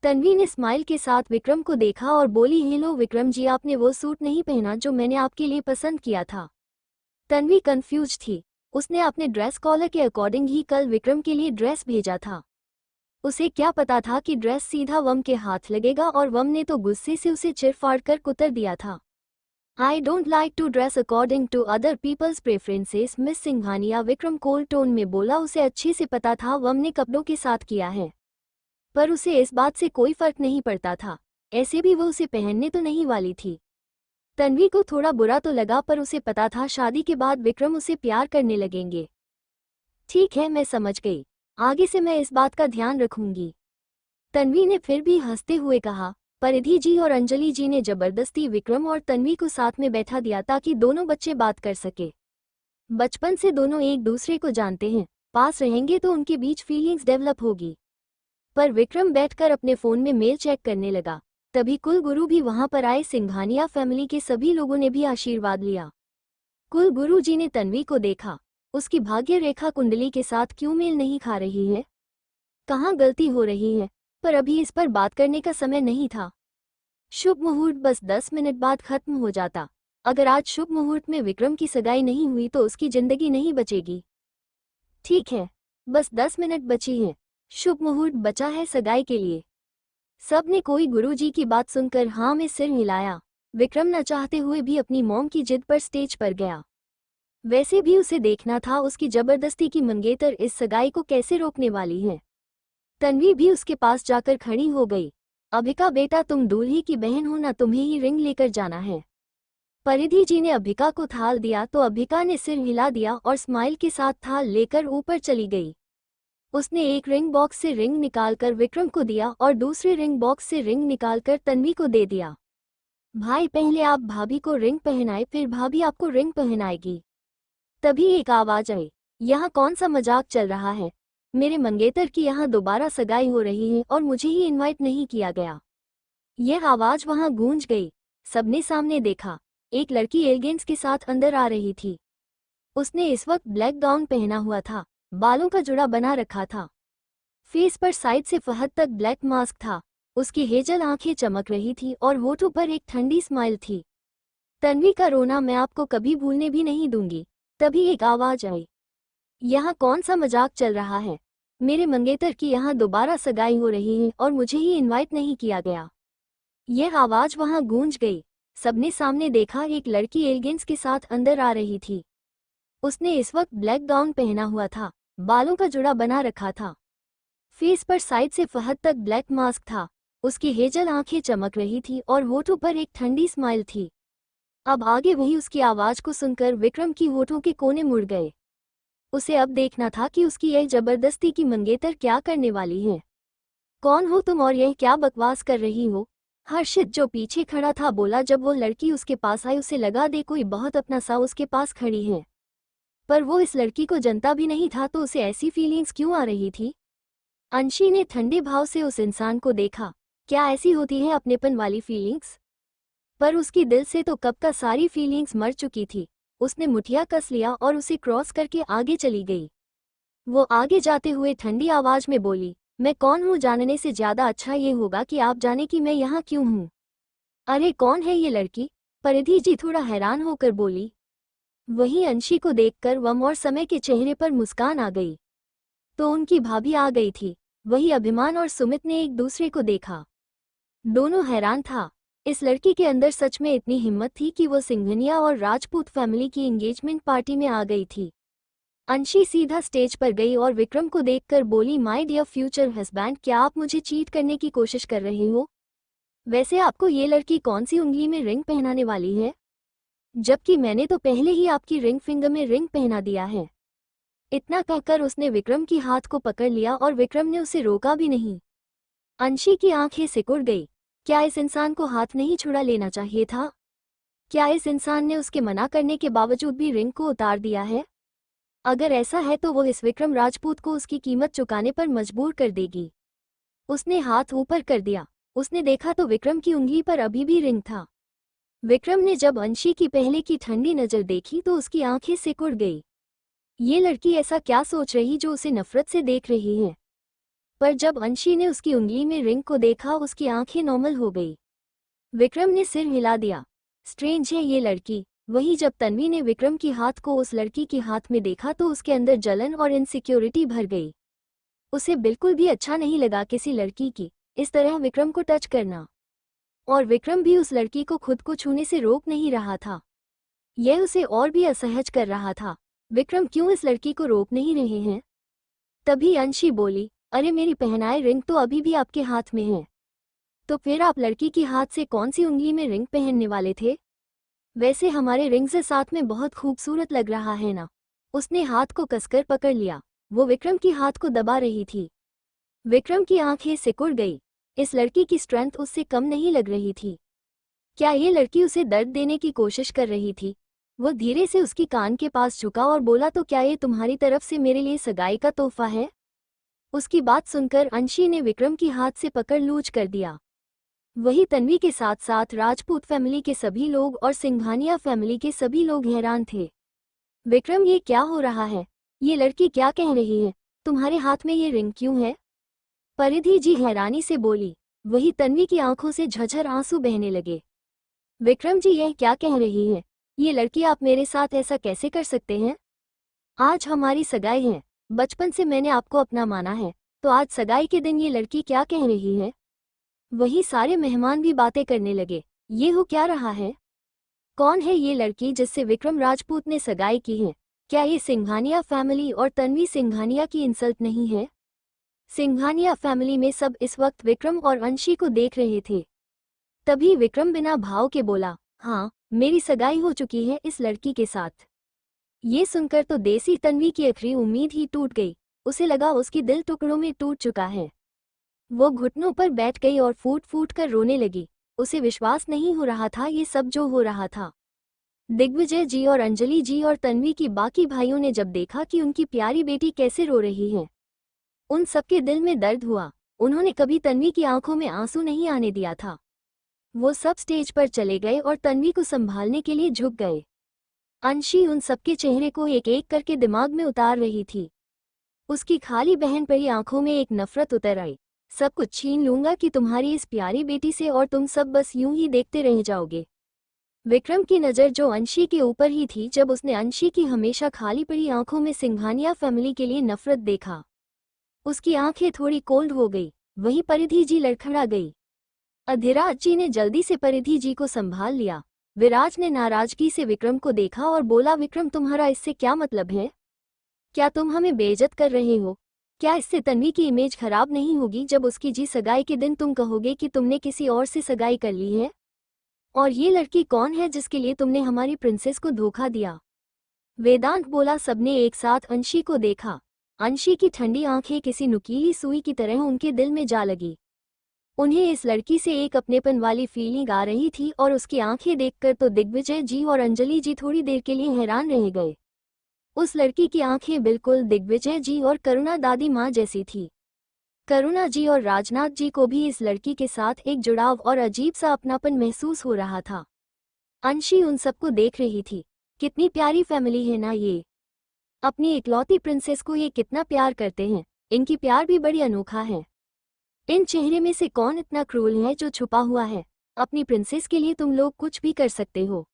तन्वी ने स्माइल के साथ विक्रम को देखा और बोली, हेलो विक्रम जी, आपने वो सूट नहीं पहना जो मैंने आपके लिए पसंद किया था। तन्वी कंफ्यूज थी। उसने अपने ड्रेस कॉलर के अकॉर्डिंग ही कल विक्रम के लिए ड्रेस भेजा था। उसे क्या पता था कि ड्रेस सीधा वम के हाथ लगेगा, और वम ने तो गुस्से से उसे चिरफाड़ कर कुतर दिया था। I don't like to dress according to other people's preferences, miss Singhania, Vikram cold tone में बोला। उसे अच्छे से पता था वम ने कपड़ों के साथ किया है, पर उसे इस बात से कोई फर्क नहीं पड़ता था। ऐसे भी वो उसे पहनने तो नहीं वाली थी। तन्वी को थोड़ा बुरा तो लगा, पर उसे पता था शादी के बाद विक्रम उसे प्यार करने लगेंगे। ठीक है, मैं समझ गई, आगे से मैं इस बात का ध्यान रखूंगी। तन्वी ने फिर भी हंसते हुए कहा। परिधि जी और अंजलि जी ने जबरदस्ती विक्रम और तन्वी को साथ में बैठा दिया ताकि दोनों बच्चे बात कर सके। बचपन से दोनों एक दूसरे को जानते हैं, पास रहेंगे तो उनके बीच फीलिंग्स डेवलप होगी। पर विक्रम बैठकर अपने फोन में मेल चेक करने लगा। तभी कुलगुरु भी वहां पर आए। सिंघानिया फैमिली के सभी लोगों ने भी आशीर्वाद लिया। कुलगुरु जी ने तन्वी को देखा। उसकी भाग्य रेखा कुंडली के साथ क्यों मेल नहीं खा रही है? कहाँ गलती हो रही है? पर अभी इस पर बात करने का समय नहीं था। शुभ मुहूर्त बस 10 मिनट बाद खत्म हो जाता। अगर आज शुभ मुहूर्त में विक्रम की सगाई नहीं हुई तो उसकी जिंदगी नहीं बचेगी। ठीक है, बस 10 मिनट बची हैं। शुभ मुहूर्त बचा है सगाई के लिए। सबने कोई गुरुजी की बात सुनकर हाँ में सिर हिलाया। विक्रम न चाहते हुए भी अपनी मॉम की जिद पर स्टेज पर गया। वैसे भी उसे देखना था उसकी जबरदस्ती की मंगेतर इस सगाई को कैसे रोकने वाली है। तन्वी भी उसके पास जाकर खड़ी हो गई। अभिका बेटा, तुम दूल्हे की बहन हो ना, तुम्हें ही रिंग लेकर जाना है। परिधि जी ने अभिका को थाल दिया तो अभिका ने सिर हिला दिया और स्माइल के साथ थाल लेकर ऊपर चली गई। उसने एक रिंग बॉक्स से रिंग निकालकर विक्रम को दिया और दूसरे रिंग बॉक्स से रिंग निकालकर तन्वी को दे दिया। भाई, पहले आप भाभी को रिंग पहनाए, फिर भाभी आपको रिंग पहनाएगी। तभी एक आवाज आई, यहाँ कौन सा मजाक चल रहा है? मेरे मंगेतर की यहाँ दोबारा सगाई हो रही है और मुझे ही इनवाइट नहीं किया गया। यह आवाज वहां गूंज गई। सबने सामने देखा। एक लड़की एलिगेंस के साथ अंदर आ रही थी। उसने इस वक्त ब्लैक गाउन पहना हुआ था, बालों का जुड़ा बना रखा था, फेस पर साइड से फहद तक ब्लैक मास्क था। उसकी हेजल आंखें चमक रही थी और होठों पर एक ठंडी स्माइल थी। तन्वी का रोना मैं आपको कभी भूलने भी नहीं दूंगी। तभी एक आवाज आई, यहाँ कौन सा मजाक चल रहा है? मेरे मंगेतर की यहाँ दोबारा सगाई हो रही है और मुझे ही इनवाइट नहीं किया गया। यह आवाज वहां गूंज गई। सबने सामने देखा। एक लड़की एलिगेंस के साथ अंदर आ रही थी। उसने इस वक्त ब्लैक गाउन पहना हुआ था, बालों का जुड़ा बना रखा था, फेस पर साइड से फहद तक ब्लैक मास्क था। उसकी हेजल आंखें चमक रही थी और होठों पर एक ठंडी स्माइल थी। अब आगे वही उसकी आवाज को सुनकर विक्रम की होठों के कोने मुड़ गए। उसे अब देखना था कि उसकी यह जबरदस्ती की मंगेतर क्या करने वाली है। कौन हो तुम और यह क्या बकवास कर रही हो? हर्षित जो पीछे खड़ा था बोला। जब वो लड़की उसके पास आई उसे लगा दे कोई बहुत अपना सा उसके पास खड़ी है, पर वो इस लड़की को जनता भी नहीं था तो उसे ऐसी फीलिंग्स क्यों आ रही थी? अंशी ने ठंडे भाव से उस इंसान को देखा। क्या ऐसी होती है अपनेपन वाली फीलिंग्स? पर उसकी दिल से तो कब का सारी फीलिंग्स मर चुकी थी। उसने मुठिया कस लिया और उसे क्रॉस करके आगे चली गई। वो आगे जाते हुए ठंडी आवाज में बोली, मैं कौन हूँ जानने से ज्यादा अच्छा ये होगा कि आप जाने कि मैं यहाँ क्यों हूँ। अरे कौन है ये लड़की? परिधि जी थोड़ा हैरान होकर बोली। वहीं अंशी को देखकर वम और समय के चेहरे पर मुस्कान आ गई। तो उनकी भाभी आ गई थी। वही अभिमान और सुमित ने एक दूसरे को देखा। दोनों हैरान था। इस लड़की के अंदर सच में इतनी हिम्मत थी कि वो सिंघनिया और राजपूत फैमिली की एंगेजमेंट पार्टी में आ गई थी। अंशी सीधा स्टेज पर गई और विक्रम को देखकर बोली, माय डियर फ्यूचर हस्बैंड, क्या आप मुझे चीट करने की कोशिश कर रहे हो? वैसे आपको ये लड़की कौन सी उंगली में रिंग पहनाने वाली है? जबकि मैंने तो पहले ही आपकी रिंग फिंगर में रिंग पहना दिया है। इतना कहकर उसने विक्रम की हाथ को पकड़ लिया और विक्रम ने उसे रोका भी नहीं। अंशी की आंखें सिकुड़ गई। क्या इस इंसान को हाथ नहीं छुड़ा लेना चाहिए था? क्या इस इंसान ने उसके मना करने के बावजूद भी रिंग को उतार दिया है? अगर ऐसा है तो वो इस विक्रम राजपूत को उसकी कीमत चुकाने पर मजबूर कर देगी। उसने हाथ ऊपर कर दिया। उसने देखा तो विक्रम की उंगली पर अभी भी रिंग था। विक्रम ने जब अंशी की पहले की ठंडी नजर देखी तो उसकी आंखें सिकुड़ गई। ये लड़की ऐसा क्या सोच रही जो उसे नफरत से देख रही है? पर जब अंशी ने उसकी उंगली में रिंग को देखा, उसकी आंखें नॉर्मल हो गई। विक्रम ने सिर हिला दिया। स्ट्रेंज है ये लड़की। वहीं जब तन्वी ने विक्रम की हाथ को उस लड़की के हाथ में देखा तो उसके अंदर जलन और इनसिक्योरिटी भर गई। उसे बिल्कुल भी अच्छा नहीं लगा किसी लड़की की इस तरह विक्रम को टच करना। और विक्रम भी उस लड़की को खुद को छूने से रोक नहीं रहा था। यह उसे और भी असहज कर रहा था। विक्रम क्यों इस लड़की को रोक नहीं रहे हैं? तभी अंशी बोली, अरे मेरी पहनाए रिंग तो अभी भी आपके हाथ में है। तो फिर आप लड़की की हाथ से कौन सी उंगली में रिंग पहनने वाले थे? वैसे हमारे रिंग से साथ में बहुत खूबसूरत लग रहा है ना? उसने हाथ को कसकर पकड़ लिया। वो विक्रम की हाथ को दबा रही थी। विक्रम की आंखें सिकुड़ गई। इस लड़की की स्ट्रेंथ उससे कम नहीं लग रही थी। क्या ये लड़की उसे दर्द देने की कोशिश कर रही थी? वो धीरे से उसकी कान के पास झुका और बोला, तो क्या ये तुम्हारी तरफ से मेरे लिए सगाई का तोहफा है? उसकी बात सुनकर अंशी ने विक्रम की हाथ से पकड़ लूज कर दिया। वही तन्वी के साथ साथ राजपूत फैमिली के सभी लोग और सिंघानिया फैमिली के सभी लोग हैरान थे। विक्रम, ये क्या हो रहा है? ये लड़की क्या कह रही है? तुम्हारे हाथ में ये रिंग क्यों है? परिधि जी हैरानी से बोली। वही तन्वी की आंखों से झझर आंसू बहने लगे। विक्रम जी, यह क्या कह रही है? ये लड़की, आप मेरे साथ ऐसा कैसे कर सकते हैं? आज हमारी सगाई है। बचपन से मैंने आपको अपना माना है, तो आज सगाई के दिन ये लड़की क्या कह रही है? वही सारे मेहमान भी बातें करने लगे। ये हो क्या रहा है? कौन है ये लड़की जिससे विक्रम राजपूत ने सगाई की है? क्या ये सिंघानिया फैमिली और तन्वी सिंघानिया की इंसल्ट नहीं है? सिंघानिया फैमिली में सब इस वक्त विक्रम और अंशी को देख रहे थे। तभी विक्रम बिना भाव के बोला, हाँ, मेरी सगाई हो चुकी है इस लड़की के साथ। ये सुनकर तो देसी तन्वी की आखिरी उम्मीद ही टूट गई। उसे लगा उसकी दिल टुकड़ों में टूट चुका है। वो घुटनों पर बैठ गई और फूट फूट कर रोने लगी। उसे विश्वास नहीं हो रहा था ये सब जो हो रहा था। दिग्विजय जी और अंजलि जी और तन्वी की बाकी भाइयों ने जब देखा कि उनकी प्यारी बेटी कैसे रो रही है, उन सबके दिल में दर्द हुआ। उन्होंने कभी तन्वी की आंखों में आंसू नहीं आने दिया था। वो सब स्टेज पर चले गए और तन्वी को संभालने के लिए झुक गए। अंशी उन सबके चेहरे को एक एक करके दिमाग में उतार रही थी। उसकी खाली बहन परी आंखों में एक नफरत उतर आई। सब कुछ छीन लूंगा कि तुम्हारी इस प्यारी बेटी से, और तुम सब बस यूं ही देखते रह जाओगे। विक्रम की नज़र जो अंशी के ऊपर ही थी जब उसने अंशी की हमेशा खाली पड़ी आंखों में सिंघानिया फैमिली के लिए नफरत देखा। उसकी आंखें थोड़ी कोल्ड हो गई। वहीं परिधि जी लड़खड़ा गई। अधिराज जी ने जल्दी से परिधि जी को संभाल लिया। विराज ने नाराजगी से विक्रम को देखा और बोला, विक्रम, तुम्हारा इससे क्या मतलब है? क्या तुम हमें बेइज्जत कर रहे हो? क्या इससे तन्वी की इमेज खराब नहीं होगी जब उसकी जी सगाई के दिन तुम कहोगे कि तुमने किसी और से सगाई कर ली है? और ये लड़की कौन है जिसके लिए तुमने हमारी प्रिंसेस को धोखा दिया? वेदांत बोला। सबने एक साथ अंशी को देखा। अंशी की ठंडी आंखें किसी नुकीली सुई की तरह उनके दिल में जा लगी। उन्हें इस लड़की से एक अपनेपन वाली फीलिंग आ रही थी और उसकी आंखें देखकर तो दिग्विजय जी और अंजलि जी थोड़ी देर के लिए हैरान रह गए। उस लड़की की आंखें बिल्कुल दिग्विजय जी और करुणा दादी माँ जैसी थी। करुणा जी और राजनाथ जी को भी इस लड़की के साथ एक जुड़ाव और अजीब सा अपनापन महसूस हो रहा था। अंशी उन सबको देख रही थी। कितनी प्यारी फैमिली है ना ये। अपनी इकलौती प्रिंसेस को ये कितना प्यार करते हैं। इनकी प्यार भी बड़ी अनोखा है। इन चेहरे में से कौन इतना क्रूर है जो छुपा हुआ है? अपनी प्रिंसेस के लिए तुम लोग कुछ भी कर सकते हो,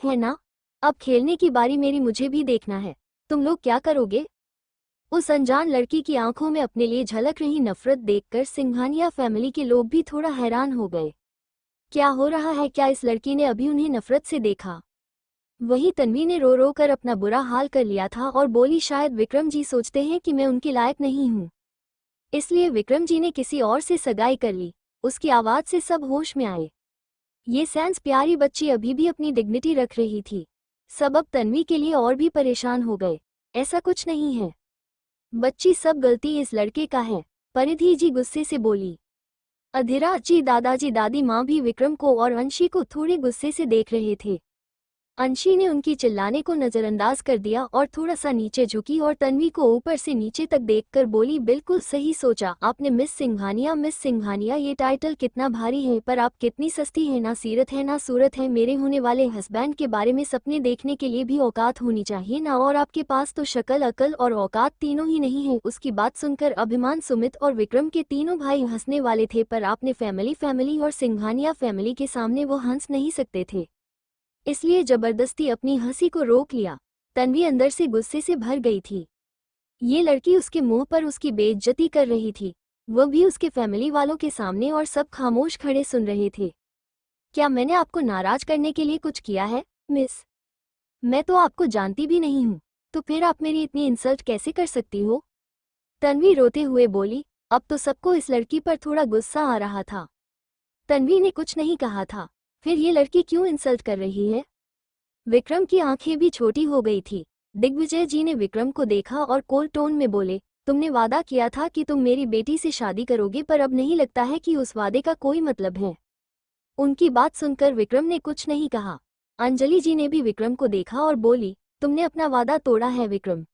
है ना? अब खेलने की बारी मेरी, मुझे भी देखना है। तुम लोग क्या करोगे? उस अनजान लड़की की आंखों में अपने लिए झलक रही नफरत देखकर सिंघानिया फैमिली के लोग भी थोड़ा हैरान हो गए। क्या हो रहा है? क्या इस लड़की ने अभी उन्हें नफरत से देखा? वही तन्वी ने रो रो कर अपना बुरा हाल कर लिया था और बोली, शायद विक्रम जी सोचते हैं कि मैं उनके लायक नहीं हूँ, इसलिए विक्रम जी ने किसी और से सगाई कर ली। उसकी आवाज से सब होश में आए। ये सैंस प्यारी बच्ची अभी भी अपनी डिग्निटी रख रही थी। सब अब तन्वी के लिए और भी परेशान हो गए। ऐसा कुछ नहीं है बच्ची, सब गलती इस लड़के का है, परिधि जी गुस्से से बोली। अधिराज जी, दादाजी, दादी माँ भी विक्रम को और अंशी को थोड़े गुस्से से देख रहे थे। अंशी ने उनकी चिल्लाने को नजरअंदाज कर दिया और थोड़ा सा नीचे झुकी और तन्वी को ऊपर से नीचे तक देखकर बोली, बिल्कुल सही सोचा आपने मिस सिंघानिया। मिस सिंघानिया, ये टाइटल कितना भारी है, पर आप कितनी सस्ती है, ना सीरत है ना सूरत है। मेरे होने वाले हस्बैंड के बारे में सपने देखने के लिए भी औकात होनी चाहिए ना, और आपके पास तो शक्ल, अकल और औकात तीनों ही नहीं है। उसकी बात सुनकर अभिमान, सुमित और विक्रम के तीनों भाई हंसने वाले थे, पर आपने फैमिली और सिंघानिया फैमिली के सामने वो हंस नहीं सकते थे, इसलिए जबरदस्ती अपनी हंसी को रोक लिया। तन्वी अंदर से गुस्से से भर गई थी। ये लड़की उसके मुंह पर उसकी बेइज्जती कर रही थी, वह भी उसके फैमिली वालों के सामने, और सब खामोश खड़े सुन रहे थे। क्या मैंने आपको नाराज करने के लिए कुछ किया है, मिस? मैं तो आपको जानती भी नहीं हूँ, तो फिर आप मेरी इतनी इंसल्ट कैसे कर सकती हो? तन्वी रोते हुए बोली। अब तो सबको इस लड़की पर थोड़ा गुस्सा आ रहा था। तन्वी ने कुछ नहीं कहा था, फिर ये लड़की क्यों इंसल्ट कर रही है? विक्रम की आंखें भी छोटी हो गई थी। दिग्विजय जी ने विक्रम को देखा और कोल्ड टोन में बोले, तुमने वादा किया था कि तुम मेरी बेटी से शादी करोगे, पर अब नहीं लगता है कि उस वादे का कोई मतलब है। उनकी बात सुनकर विक्रम ने कुछ नहीं कहा। अंजलि जी ने भी विक्रम को देखा और बोली, तुमने अपना वादा तोड़ा है विक्रम।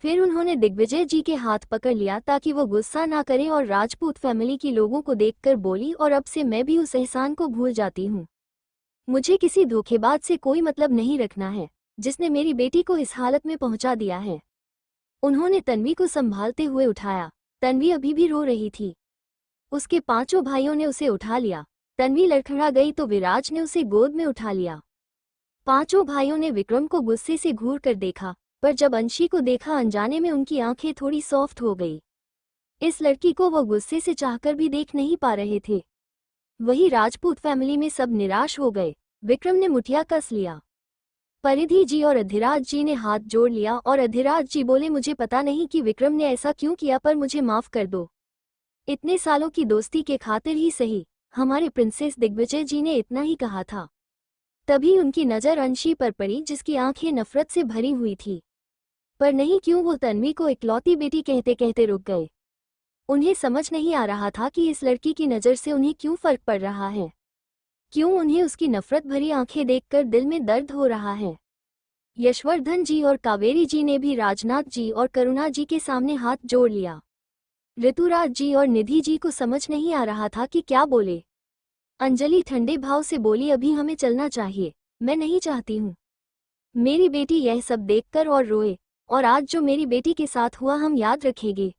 फिर उन्होंने दिग्विजय जी के हाथ पकड़ लिया ताकि वो गुस्सा ना करें, और राजपूत फैमिली की लोगों को देखकर बोली, और अब से मैं भी उस एहसान को भूल जाती हूँ। मुझे किसी धोखेबाज से कोई मतलब नहीं रखना है, जिसने मेरी बेटी को इस हालत में पहुंचा दिया है। उन्होंने तन्वी को संभालते हुए उठाया। तन्वी अभी भी रो रही थी। उसके पांचों भाइयों ने उसे उठा लिया। तन्वी लड़खड़ा गई तो विराज ने उसे गोद में उठा लिया। पांचों भाइयों ने विक्रम को गुस्से से घूर कर देखा, पर जब अंशी को देखा, अनजाने में उनकी आंखें थोड़ी सॉफ्ट हो गई। इस लड़की को वो गुस्से से चाहकर भी देख नहीं पा रहे थे। वही राजपूत फैमिली में सब निराश हो गए। विक्रम ने मुठिया कस लिया। परिधि जी और अधिराज जी ने हाथ जोड़ लिया और अधिराज जी बोले, मुझे पता नहीं कि विक्रम ने ऐसा क्यों किया, पर मुझे माफ कर दो। इतने सालों की दोस्ती के खातिर ही सही, हमारे प्रिंसेस दिग्विजय जी ने इतना ही कहा था। तभी उनकी नज़र अंशी पर पड़ी, जिसकी आंखें नफरत से भरी हुई थी। पर नहीं क्यों वो तन्वी को इकलौती बेटी कहते कहते रुक गए। उन्हें समझ नहीं आ रहा था कि इस लड़की की नज़र से उन्हें क्यों फर्क पड़ रहा है, क्यों उन्हें उसकी नफरत भरी आंखें देखकर दिल में दर्द हो रहा है। यशवर्धन जी और कावेरी जी ने भी राजनाथ जी और करुणा जी के सामने हाथ जोड़ लिया। ऋतुराज जी और निधि जी को समझ नहीं आ रहा था कि क्या बोले। अंजलि ठंडे भाव से बोली, अभी हमें चलना चाहिए। मैं नहीं चाहती हूँ मेरी बेटी यह सब देखकर और रोए, और आज जो मेरी बेटी के साथ हुआ हम याद रखेंगे।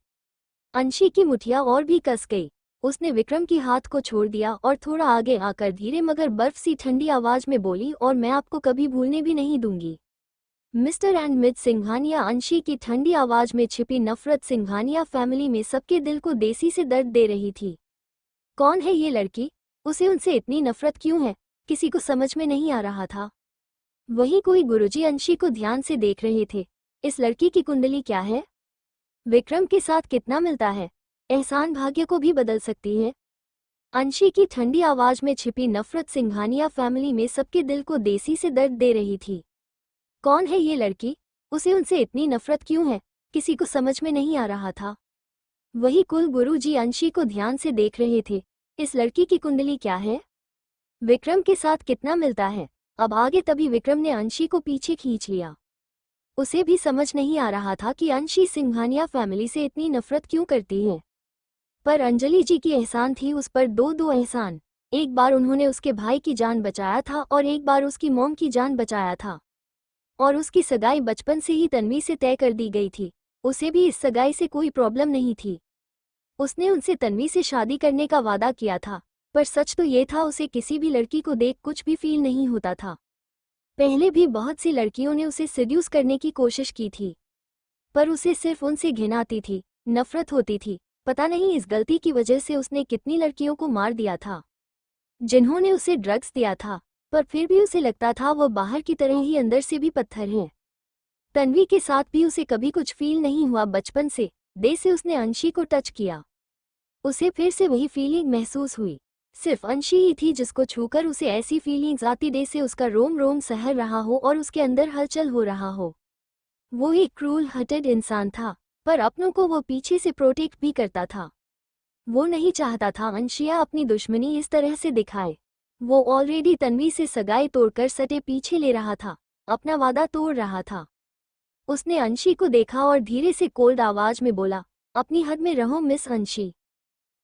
अंशी की मुठिया और भी कस गई। उसने विक्रम की हाथ को छोड़ दिया और थोड़ा आगे आकर धीरे मगर बर्फ सी ठंडी आवाज में बोली, और मैं आपको कभी भूलने भी नहीं दूंगी। Mister and miss Singhania. अंशी की ठंडी आवाज में छिपी नफरत सिंघानिया फैमिली में सबके दिल को देसी से दर्द दे रही थी। कौन है ये लड़की? उसे उनसे इतनी नफरत क्यों है? किसी को समझ में नहीं आ रहा था। वही कोई गुरुजी अंशी को ध्यान से देख रहे थे। इस लड़की की कुंडली क्या है? विक्रम के साथ कितना मिलता है? एहसान भाग्य को भी बदल सकती है। अंशी की ठंडी आवाज में छिपी नफरत सिंघानिया फैमिली में सबके दिल को देसी से दर्द दे रही थी। कौन है ये लड़की? उसे उनसे इतनी नफरत क्यों है? किसी को समझ में नहीं आ रहा था। वही कुल गुरुजी अंशी को ध्यान से देख रहे थे। इस लड़की की कुंडली क्या है? विक्रम के साथ कितना मिलता है? अब आगे तभी विक्रम ने अंशी को पीछे खींच लिया। उसे भी समझ नहीं आ रहा था कि अंशी सिंघानिया फैमिली से इतनी नफरत क्यों करती है। पर अंजलि जी की एहसान थी उस पर दो एहसान। एक बार उन्होंने उसके भाई की जान बचाया था और एक बार उसकी मॉम की जान बचाया था। और उसकी सगाई बचपन से ही तन्वी से तय कर दी गई थी। उसे भी इस सगाई से कोई प्रॉब्लम नहीं थी। उसने उनसे तन्वी से शादी करने का वादा किया था, पर सच तो ये था उसे किसी भी लड़की को देख कुछ भी फील नहीं होता था। पहले भी बहुत सी लड़कियों ने उसे सेड्यूस करने की कोशिश की थी, पर उसे सिर्फ उनसे घिन आती थी, नफरत होती थी। पता नहीं इस गलती की वजह से उसने कितनी लड़कियों को मार दिया था जिन्होंने उसे ड्रग्स दिया था, पर फिर भी उसे लगता था वह बाहर की तरह ही अंदर से भी पत्थर है। तन्वी के साथ भी उसे कभी कुछ फील नहीं हुआ। बचपन से दे से उसने अंशी को टच किया, उसे फिर से वही फीलिंग महसूस हुई। सिर्फ अंशी ही थी जिसको छूकर उसे ऐसी फीलिंग्स आती, दे से उसका रोम रोम सहर रहा हो और उसके अंदर हलचल हो रहा हो। वो एक क्रूल हर्टेड इंसान था, पर अपनों को वो पीछे से प्रोटेक्ट भी करता था। वो नहीं चाहता था अंशिया अपनी दुश्मनी इस तरह से दिखाए। वो ऑलरेडी तन्वी से सगाई तोड़कर सटे पीछे ले रहा था, अपना वादा तोड़ रहा था। उसने अंशी को देखा और धीरे से कोल्ड आवाज में बोला, अपनी हद में रहो मिस अंशी।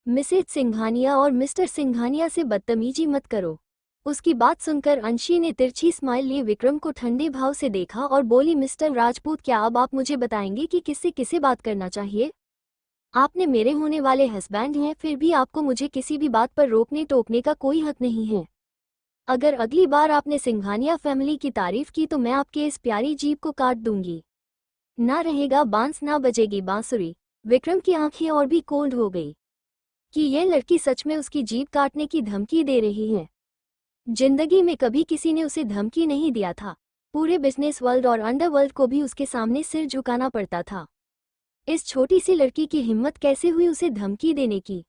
मिसेज सिंघानिया और मिस्टर सिंघानिया से बदतमीजी मत करो। उसकी बात सुनकर अंशी ने तिरछी स्माइल लिए विक्रम को ठंडे भाव से देखा और बोली, मिस्टर राजपूत, क्या अब आप मुझे बताएंगे कि किससे किसे बात करना चाहिए? आपने मेरे होने वाले हस्बैंड हैं, फिर भी आपको मुझे किसी भी बात पर रोकने टोकने का कोई हक नहीं है। अगर अगली बार आपने सिंघानिया फैमिली की तारीफ की तो मैं आपके इस प्यारी जीभ को काट दूंगी। ना रहेगा बांस ना बजेगी बांसुरी। विक्रम की आंखें और भी कोल्ड हो गई कि यह लड़की सच में उसकी जीभ काटने की धमकी दे रही है। जिंदगी में कभी किसी ने उसे धमकी नहीं दिया था। पूरे बिजनेस वर्ल्ड और अंडरवर्ल्ड को भी उसके सामने सिर झुकाना पड़ता था। इस छोटी सी लड़की की हिम्मत कैसे हुई उसे धमकी देने की?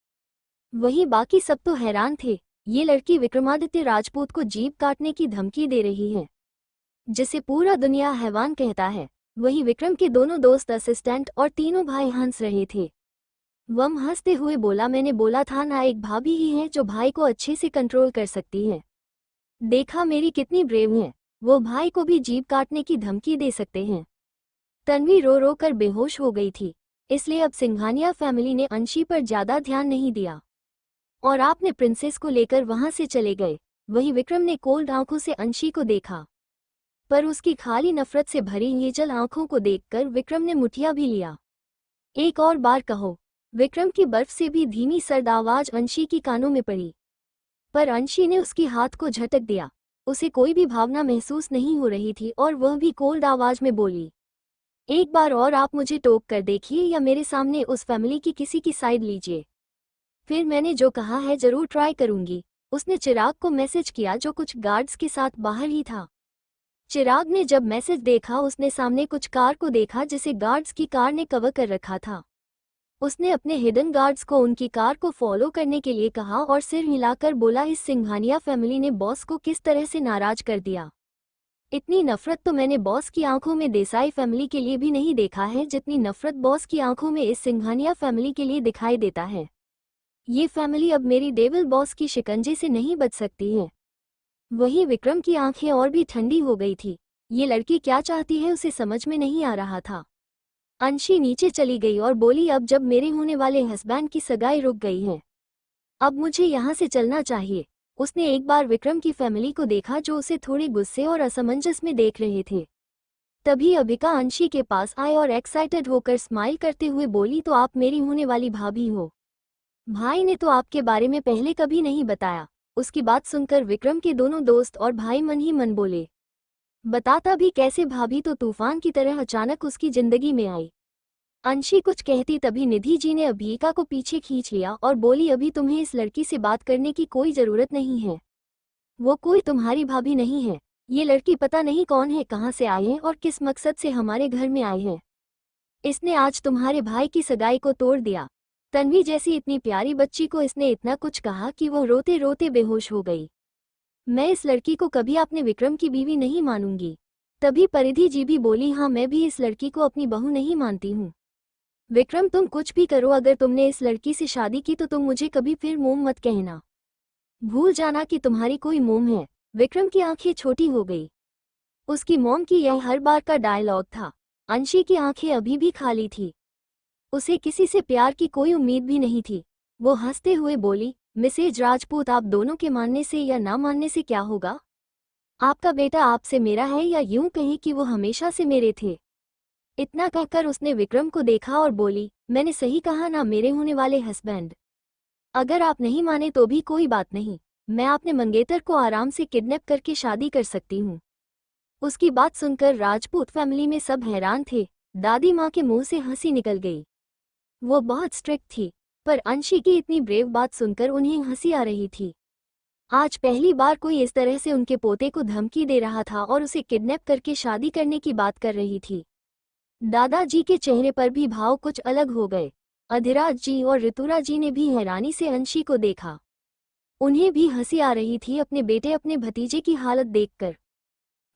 वहीं बाकी सब तो हैरान थे। ये लड़की विक्रमादित्य राजपूत को जीभ काटने की धमकी दे रही है, जिसे पूरा दुनिया हैवान कहता है। वहीं विक्रम के दोनों दोस्त, असिस्टेंट और तीनों भाई हंस रहे थे। वम हंसते हुए बोला, मैंने बोला था ना, एक भाभी ही है जो भाई को अच्छे से कंट्रोल कर सकती है। देखा मेरी कितनी ब्रेव है, वो भाई को भी जीभ काटने की धमकी दे सकते हैं। तन्वी रो रो कर बेहोश हो गई थी, इसलिए अब सिंघानिया फैमिली ने अंशी पर ज्यादा ध्यान नहीं दिया और आपने प्रिंसेस को लेकर वहां से चले गए। वहीं विक्रम ने कोल्ड आंखों से अंशी को देखा, पर उसकी खाली नफरत से भरी ये जल आंखों को देखकर विक्रम ने मुठिया भी लिया। एक और बार कहो। विक्रम की बर्फ से भी धीमी सर्द आवाज अंशी की कानों में पड़ी, पर अंशी ने उसकी हाथ को झटक दिया। उसे कोई भी भावना महसूस नहीं हो रही थी और वह भी कोल्ड आवाज में बोली, एक बार और आप मुझे टोक कर देखिए या मेरे सामने उस फैमिली की किसी की साइड लीजिए, फिर मैंने जो कहा है जरूर ट्राई करूंगी। उसने चिराग को मैसेज किया जो कुछ गार्ड्स के साथ बाहर ही था। चिराग ने जब मैसेज देखा उसने सामने कुछ कार को देखा जिसे गार्ड्स की कार ने कवर कर रखा था। उसने अपने हिडन गार्ड्स को उनकी कार को फॉलो करने के लिए कहा और सिर हिलाकर बोला, इस सिंघानिया फैमिली ने बॉस को किस तरह से नाराज कर दिया। इतनी नफरत तो मैंने बॉस की आंखों में देसाई फैमिली के लिए भी नहीं देखा है जितनी नफरत बॉस की आंखों में इस सिंघानिया फैमिली के लिए दिखाई देता है। ये फैमिली अब मेरी डेविल बॉस की शिकंजे से नहीं बच सकती है। वहीं विक्रम की आंखें और भी ठंडी हो गई थी। ये लड़की क्या चाहती है उसे समझ में नहीं आ रहा था। अंशी नीचे चली गई और बोली, अब जब मेरे होने वाले हस्बैंड की सगाई रुक गई है, अब मुझे यहाँ से चलना चाहिए। उसने एक बार विक्रम की फैमिली को देखा जो उसे थोड़े गुस्से और असमंजस में देख रहे थे। तभी अबिका अंशी के पास आए और एक्साइटेड होकर स्माइल करते हुए बोली, तो आप मेरी होने वाली भाभी हो। भाई ने तो आपके बारे में पहले कभी नहीं बताया। उसकी बात सुनकर विक्रम के दोनों दोस्त और भाई मन ही मन बोले, बताता भी कैसे, भाभी तो तूफान की तरह अचानक उसकी जिंदगी में आई। अंशी कुछ कहती तभी निधि जी ने अभिका को पीछे खींच लिया और बोली, अभी तुम्हें इस लड़की से बात करने की कोई जरूरत नहीं है। वो कोई तुम्हारी भाभी नहीं है। ये लड़की पता नहीं कौन है, कहाँ से आए हैं और किस मकसद से हमारे घर में आए हैं। इसने आज तुम्हारे भाई की सगाई को तोड़ दिया। तन्वी जैसी इतनी प्यारी बच्ची को इसने इतना कुछ कहा कि वो रोते रोते बेहोश हो गई। मैं इस लड़की को कभी अपने विक्रम की बीवी नहीं मानूंगी। तभी परिधि जी भी बोली, हाँ मैं भी इस लड़की को अपनी बहू नहीं मानती हूँ। विक्रम तुम कुछ भी करो, अगर तुमने इस लड़की से शादी की तो तुम मुझे कभी फिर मोम मत कहना। भूल जाना कि तुम्हारी कोई मोम है। विक्रम की आंखें छोटी हो गई। उसकी मोम की यह हर बार का डायलॉग था। अंशी की आंखें अभी भी खाली थी। उसे किसी से प्यार की कोई उम्मीद भी नहीं थी। वो हंसते हुए बोली, मिसेज राजपूत, आप दोनों के मानने से या ना मानने से क्या होगा? आपका बेटा आपसे मेरा है, या यूं कहें कि वो हमेशा से मेरे थे। इतना कहकर उसने विक्रम को देखा और बोली, मैंने सही कहा ना मेरे होने वाले हस्बैंड। अगर आप नहीं माने तो भी कोई बात नहीं, मैं अपने मंगेतर को आराम से किडनैप करके शादी कर सकती हूँ। उसकी बात सुनकर राजपूत फैमिली में सब हैरान थे। दादी माँ के मुंह से हंसी निकल गई। वो बहुत स्ट्रिक्ट थी, पर अंशी की इतनी ब्रेव बात सुनकर उन्हें हंसी आ रही थी। आज पहली बार कोई इस तरह से उनके पोते को धमकी दे रहा था और उसे किडनैप करके शादी करने की बात कर रही थी। दादाजी के चेहरे पर भी भाव कुछ अलग हो गए। अधिराज जी और ऋतुरा जी ने भी हैरानी से अंशी को देखा। उन्हें भी हंसी आ रही थी अपने बेटे अपने भतीजे की हालत देखकर।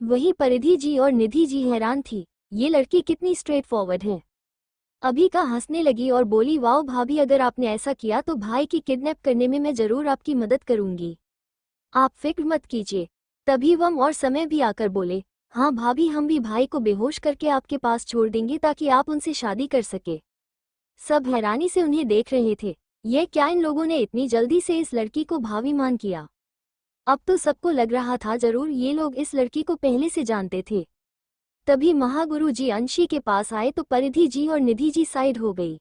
वहीं परिधि जी और निधि जी हैरान थी, ये लड़की कितनी स्ट्रेट फॉरवर्ड है। अभी का हंसने लगी और बोली, वाओ भाभी, अगर आपने ऐसा किया तो भाई की किडनैप करने में मैं जरूर आपकी मदद करूंगी, आप फिक्र मत कीजिए। तभी वम और समय भी आकर बोले, हाँ भाभी, हम भी भाई को बेहोश करके आपके पास छोड़ देंगे ताकि आप उनसे शादी कर सके। सब हैरानी से उन्हें देख रहे थे। यह क्या, इन लोगों ने इतनी जल्दी से इस लड़की को भावी मान किया। अब तो सबको लग रहा था जरूर ये लोग इस लड़की को पहले से जानते थे। तभी महागुरु जी अंशी के पास आए तो परिधि जी और निधि जी साइड हो गई।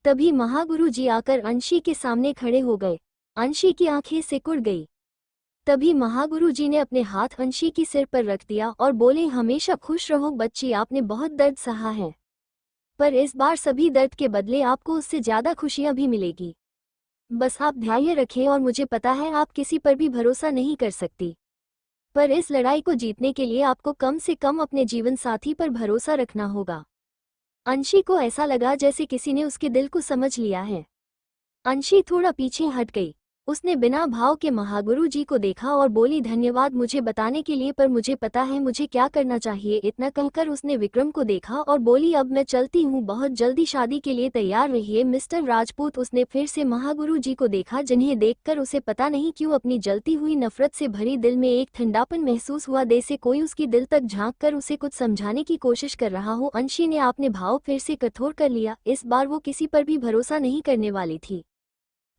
तभी महागुरु जी आकर अंशी के सामने खड़े हो गए। अंशी की आंखें सिकुड़ गई। तभी महागुरु जी ने अपने हाथ अंशी की सिर पर रख दिया और बोले, हमेशा खुश रहो बच्ची, आपने बहुत दर्द सहा है, पर इस बार सभी दर्द के बदले आपको उससे ज्यादा खुशियां भी मिलेगी। बस आप धैर्य रखें और मुझे पता है आप किसी पर भी भरोसा नहीं कर सकती, पर इस लड़ाई को जीतने के लिए आपको कम से कम अपने जीवन साथी पर भरोसा रखना होगा। अंशी को ऐसा लगा जैसे किसी ने उसके दिल को समझ लिया है। अंशी थोड़ा पीछे हट गई। उसने बिना भाव के महागुरु जी को देखा और बोली, धन्यवाद मुझे बताने के लिए, पर मुझे पता है मुझे क्या करना चाहिए। इतना कहकर उसने विक्रम को देखा और बोली, अब मैं चलती हूँ, बहुत जल्दी शादी के लिए तैयार रहिए मिस्टर राजपूत। उसने फिर से महागुरु जी को देखा, जिन्हें देखकर उसे पता नहीं क्यों अपनी जलती हुई नफरत से भरी दिल में एक ठंडापन महसूस हुआ, जैसे कोई उसकी दिल तक झांक कर उसे कुछ समझाने की कोशिश कर रहा हो। अंशी ने अपने भाव फिर से कठोर कर लिया। इस बार वो किसी पर भी भरोसा नहीं करने वाली थी,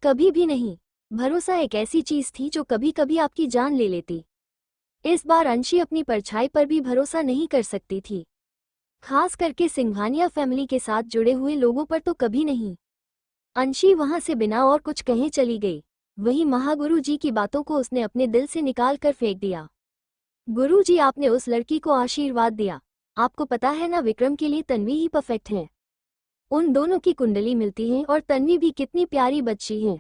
कभी भी नहीं। भरोसा एक ऐसी चीज थी जो कभी कभी आपकी जान ले लेती। इस बार अंशी अपनी परछाई पर भी भरोसा नहीं कर सकती थी, खास करके सिंघानिया फैमिली के साथ जुड़े हुए लोगों पर तो कभी नहीं। अंशी वहां से बिना और कुछ कहे चली गई। वहीं महागुरु जी की बातों को उसने अपने दिल से निकाल कर फेंक दिया। गुरु जी, आपने उस लड़की को आशीर्वाद दिया। आपको पता है ना, विक्रम के लिए तन्वी ही परफेक्ट है। उन दोनों की कुंडली मिलती है और तन्वी भी कितनी प्यारी बच्ची है।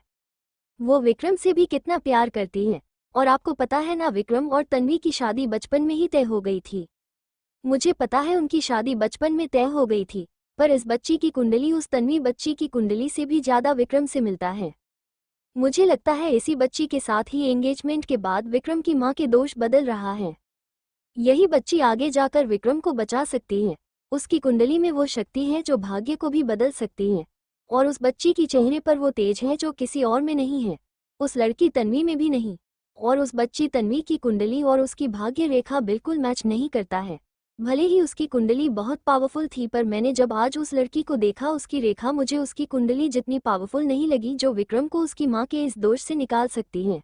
वो विक्रम से भी कितना प्यार करती है। और आपको पता है ना, विक्रम और तन्वी की शादी बचपन में ही तय हो गई थी। मुझे पता है उनकी शादी बचपन में तय हो गई थी, पर इस बच्ची की कुंडली उस तन्वी बच्ची की कुंडली से भी ज्यादा विक्रम से मिलता है। मुझे लगता है इसी बच्ची के साथ ही एंगेजमेंट के बाद विक्रम की मां के दोष बदल रहा है। यही बच्ची आगे जाकर विक्रम को बचा सकती है। उसकी कुंडली में वो शक्ति है जो भाग्य को भी बदल सकती है, और उस बच्ची की चेहरे पर वो तेज है जो किसी और में नहीं है, उस लड़की तन्वी में भी नहीं। और उस बच्ची तन्वी की कुंडली और उसकी भाग्य रेखा बिल्कुल मैच नहीं करता है। भले ही उसकी कुंडली बहुत पावरफुल थी, पर मैंने जब आज उस लड़की को देखा, उसकी रेखा मुझे उसकी कुंडली जितनी पावरफुल नहीं लगी जो विक्रम को उसकी मां के इस दोष से निकाल सकती है।